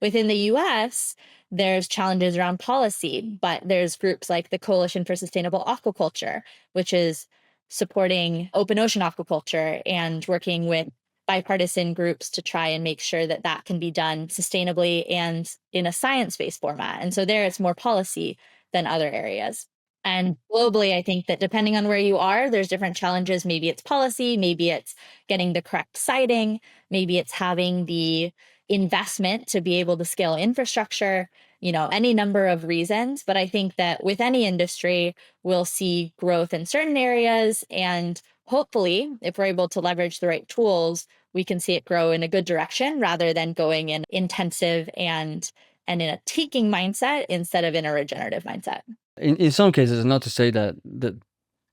Within the US, there's challenges around policy, but there's groups like the Coalition for Sustainable Aquaculture, which is supporting open ocean aquaculture and working with bipartisan groups to try and make sure that that can be done sustainably and in a science-based format. And so there it's more policy than other areas. And globally, I think that depending on where you are, there's different challenges. Maybe it's policy, maybe it's getting the correct siting, maybe it's having the investment to be able to scale infrastructure, any number of reasons. But I think that with any industry, we'll see growth in certain areas. And hopefully, if we're able to leverage the right tools, we can see it grow in a good direction rather than going in intensive and in a taking mindset instead of in a regenerative mindset. In some cases, not to say that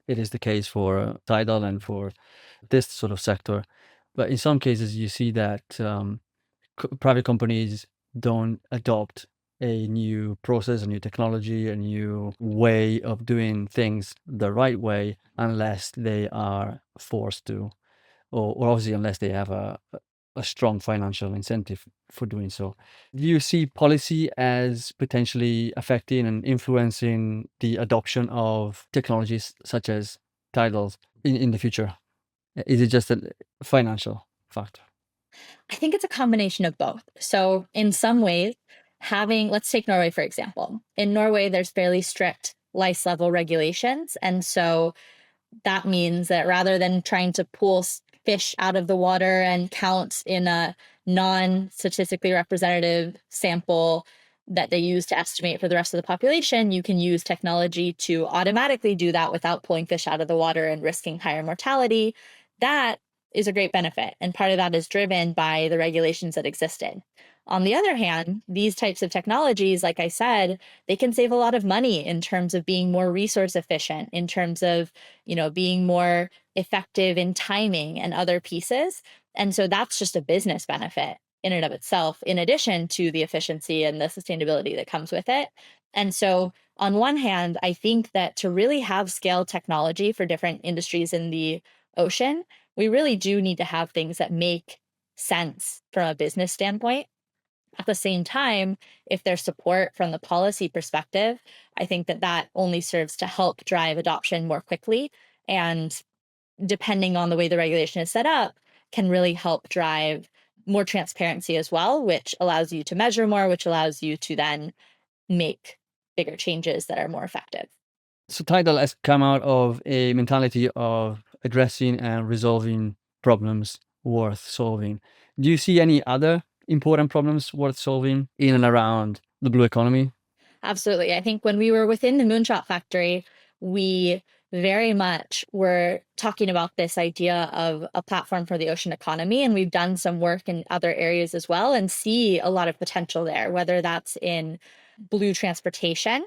it is the case for Tidal and for this sort of sector, but in some cases you see that private companies don't adopt a new process, a new technology, a new way of doing things the right way unless they are forced to, or obviously unless they have a strong financial incentive for doing so. Do you see policy as potentially affecting and influencing the adoption of technologies such as titles in the future? Is it just a financial factor? I think it's a combination of both. So, in some ways, let's take Norway, for example. In Norway, there's fairly strict lice level regulations. And so that means that rather than trying to pull fish out of the water and count in a non-statistically representative sample that they use to estimate for the rest of the population, you can use technology to automatically do that without pulling fish out of the water and risking higher mortality. That is a great benefit. And part of that is driven by the regulations that existed. On the other hand, these types of technologies, like I said, they can save a lot of money in terms of being more resource efficient, in terms of, being more effective in timing and other pieces. And so that's just a business benefit in and of itself, in addition to the efficiency and the sustainability that comes with it. And so, on one hand, I think that to really have scale technology for different industries in the ocean, we really do need to have things that make sense from a business standpoint. At the same time, if there's support from the policy perspective, I think that that only serves to help drive adoption more quickly. And depending on the way the regulation is set up, can really help drive more transparency as well, which allows you to measure more, which allows you to then make bigger changes that are more effective. So Tidal has come out of a mentality of addressing and resolving problems worth solving. Do you see any other important problems worth solving in and around the blue economy? Absolutely. I think when we were within the Moonshot factory, we very much were talking about this idea of a platform for the ocean economy. And we've done some work in other areas as well and see a lot of potential there, whether that's in blue transportation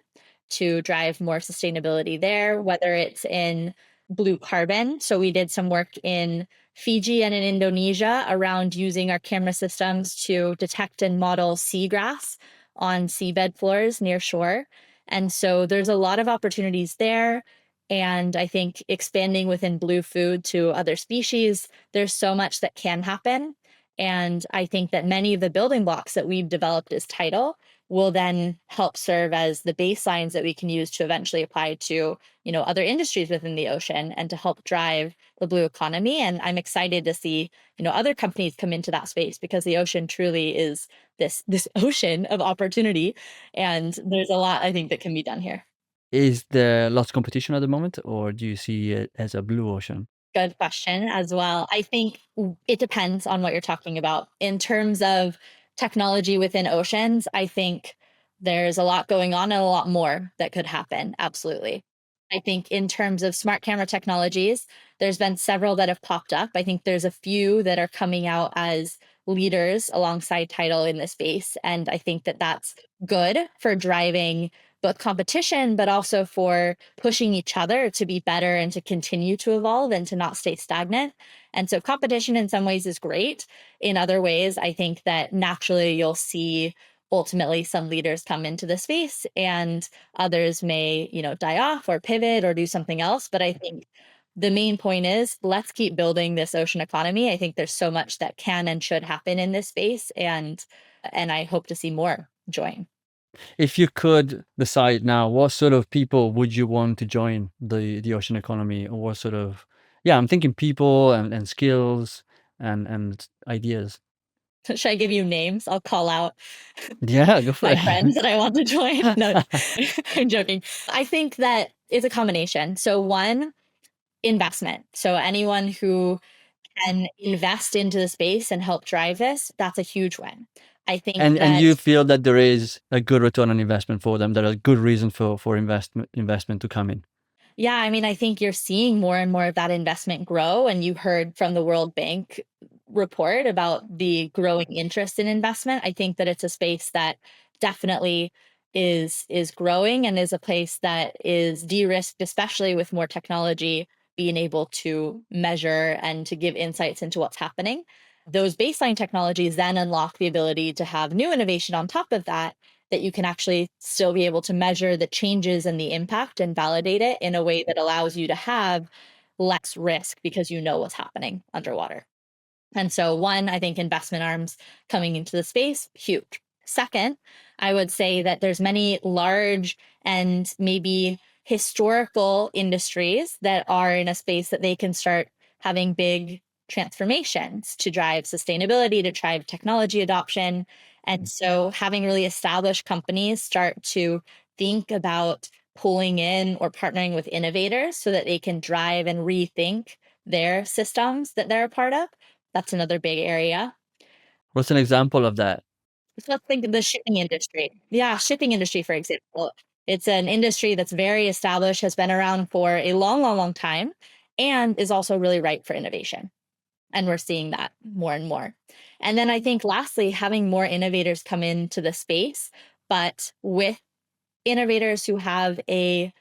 to drive more sustainability there, whether it's in blue carbon. So we did some work in Fiji and in Indonesia around using our camera systems to detect and model seagrass on seabed floors near shore. And so there's a lot of opportunities there. And I think expanding within blue food to other species, there's so much that can happen. And I think that many of the building blocks that we've developed as Tidal will then help serve as the baselines that we can use to eventually apply to, other industries within the ocean and to help drive the blue economy. And I'm excited to see, other companies come into that space because the ocean truly is this ocean of opportunity. And there's a lot I think that can be done here. Is there lots of competition at the moment, or do you see it as a blue ocean? Good question as well. I think it depends on what you're talking about. In terms of technology within oceans, I think there's a lot going on and a lot more that could happen. Absolutely. I think in terms of smart camera technologies, there's been several that have popped up. I think there's a few that are coming out as leaders alongside Tidal in this space. And I think that that's good for driving both competition, but also for pushing each other to be better and to continue to evolve and to not stay stagnant. And so competition in some ways is great. In other ways, I think that naturally you'll see ultimately some leaders come into the space and others may, die off or pivot or do something else. But I think the main point is let's keep building this ocean economy. I think there's so much that can and should happen in this space. And I hope to see more join. If you could decide now, what sort of people would you want to join the ocean economy, or what sort of, yeah, I'm thinking people and skills and ideas. Should I give you names? I'll call out Yeah, go for my it. friends that I want to join. No, I'm joking. I think that it's a combination. So, one, investment. So, anyone who can invest into the space and help drive this, that's a huge win. I think And that you feel that there is a good return on investment for them, there are good reason for investment to come in. Yeah, I mean, I think you're seeing more and more of that investment grow. And you heard from the World Bank report about the growing interest in investment. I think that it's a space that definitely is growing and is a place that is de-risked, especially with more technology being able to measure and to give insights into what's happening. Those baseline technologies then unlock the ability to have new innovation on top of that that you can actually still be able to measure the changes and the impact and validate it in a way that allows you to have less risk because you know what's happening underwater. And so, one, I think investment arms coming into the space, huge. Second, I would say that there's many large and maybe historical industries that are in a space that they can start having big transformations to drive sustainability, to drive technology adoption. And so, having really established companies start to think about pulling in or partnering with innovators so that they can drive and rethink their systems that they're a part of, that's another big area. What's an example of that? So let's think of the shipping industry. Yeah, shipping industry, for example. It's an industry that's very established, has been around for a long, long, long time, and is also really ripe for innovation. And we're seeing that more and more. And then I think lastly, having more innovators come into the space, but with innovators who have a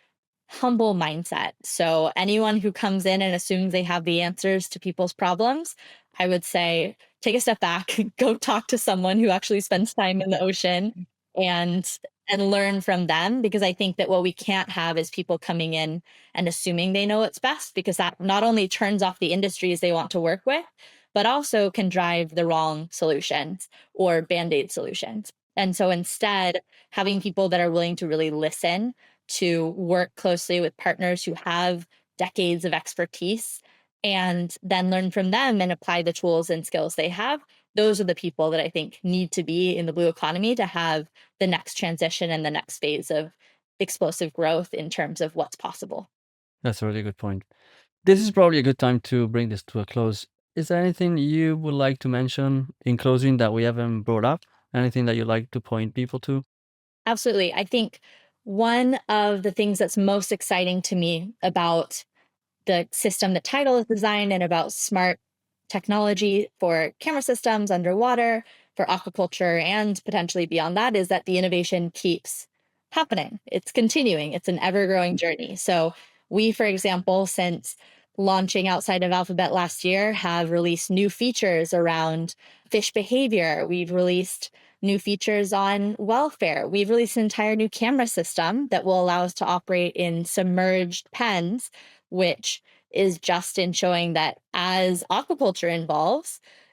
humble mindset. So anyone who comes in and assumes they have the answers to people's problems, I would say take a step back, go talk to someone who actually spends time in the ocean and learn from them, because I think that what we can't have is people coming in and assuming they know what's best, because that not only turns off the industries they want to work with, but also can drive the wrong solutions or band-aid solutions. And so instead, having people that are willing to really listen, to work closely with partners who have decades of expertise and then learn from them and apply the tools and skills they have. Those are the people that I think need to be in the blue economy to have the next transition and the next phase of explosive growth in terms of what's possible. That's a really good point. This is probably a good time to bring this to a close. Is there anything you would like to mention in closing that we haven't brought up? Anything that you'd like to point people to? Absolutely. I think one of the things that's most exciting to me about the system that Tidal has designed and about smart technology for camera systems underwater, for aquaculture, and potentially beyond that is that the innovation keeps happening. It's continuing, it's an ever growing journey. So, we, for example, since launching outside of Alphabet last year, have released new features around fish behavior. We've released new features on welfare. We've released an entire new camera system that will allow us to operate in submerged pens, which is just in showing that as aquaculture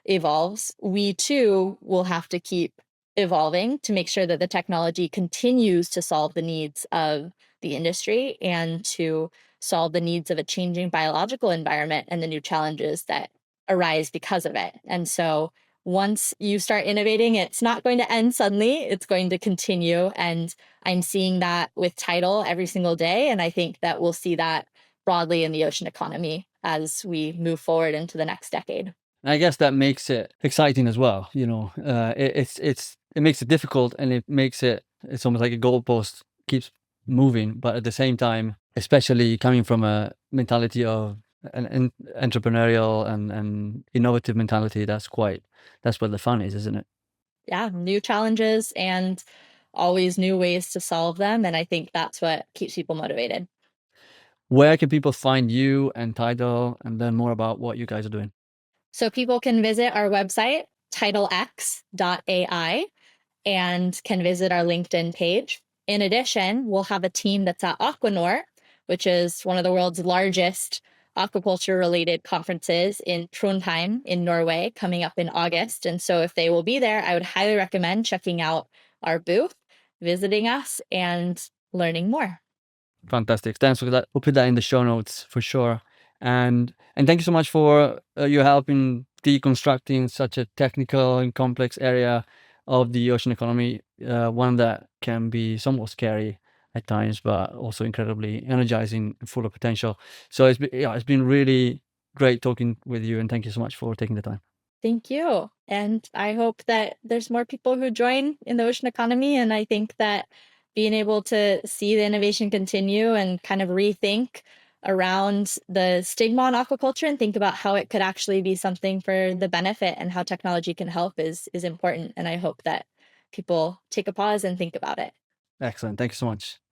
evolves, we too will have to keep evolving to make sure that the technology continues to solve the needs of the industry and to solve the needs of a changing biological environment and the new challenges that arise because of it. And so once you start innovating, it's not going to end suddenly, it's going to continue. And I'm seeing that with Tidal every single day. And I think that we'll see that broadly in the ocean economy as we move forward into the next decade. I guess that makes it exciting as well. It makes it difficult, and it's almost like a goalpost keeps moving. But at the same time, especially coming from a mentality of an entrepreneurial and innovative mentality, that's where the fun is, isn't it? Yeah, new challenges and always new ways to solve them. And I think that's what keeps people motivated. Where can people find you and Tidal and learn more about what you guys are doing? So people can visit our website, TidalX AI, and can visit our LinkedIn page. In addition, we'll have a team that's at Aquanor, which is one of the world's largest aquaculture related conferences in Trondheim in Norway coming up in August. And so if they will be there, I would highly recommend checking out our booth, visiting us, and learning more. Fantastic. Thanks for that. We'll put that in the show notes for sure. And thank you so much for your help in deconstructing such a technical and complex area of the ocean economy, one that can be somewhat scary at times, but also incredibly energizing and full of potential. So it's been really great talking with you, and thank you so much for taking the time. Thank you. And I hope that there's more people who join in the ocean economy. And I think that being able to see the innovation continue and kind of rethink around the stigma on aquaculture and think about how it could actually be something for the benefit and how technology can help is important. And I hope that people take a pause and think about it. Excellent. Thank you so much.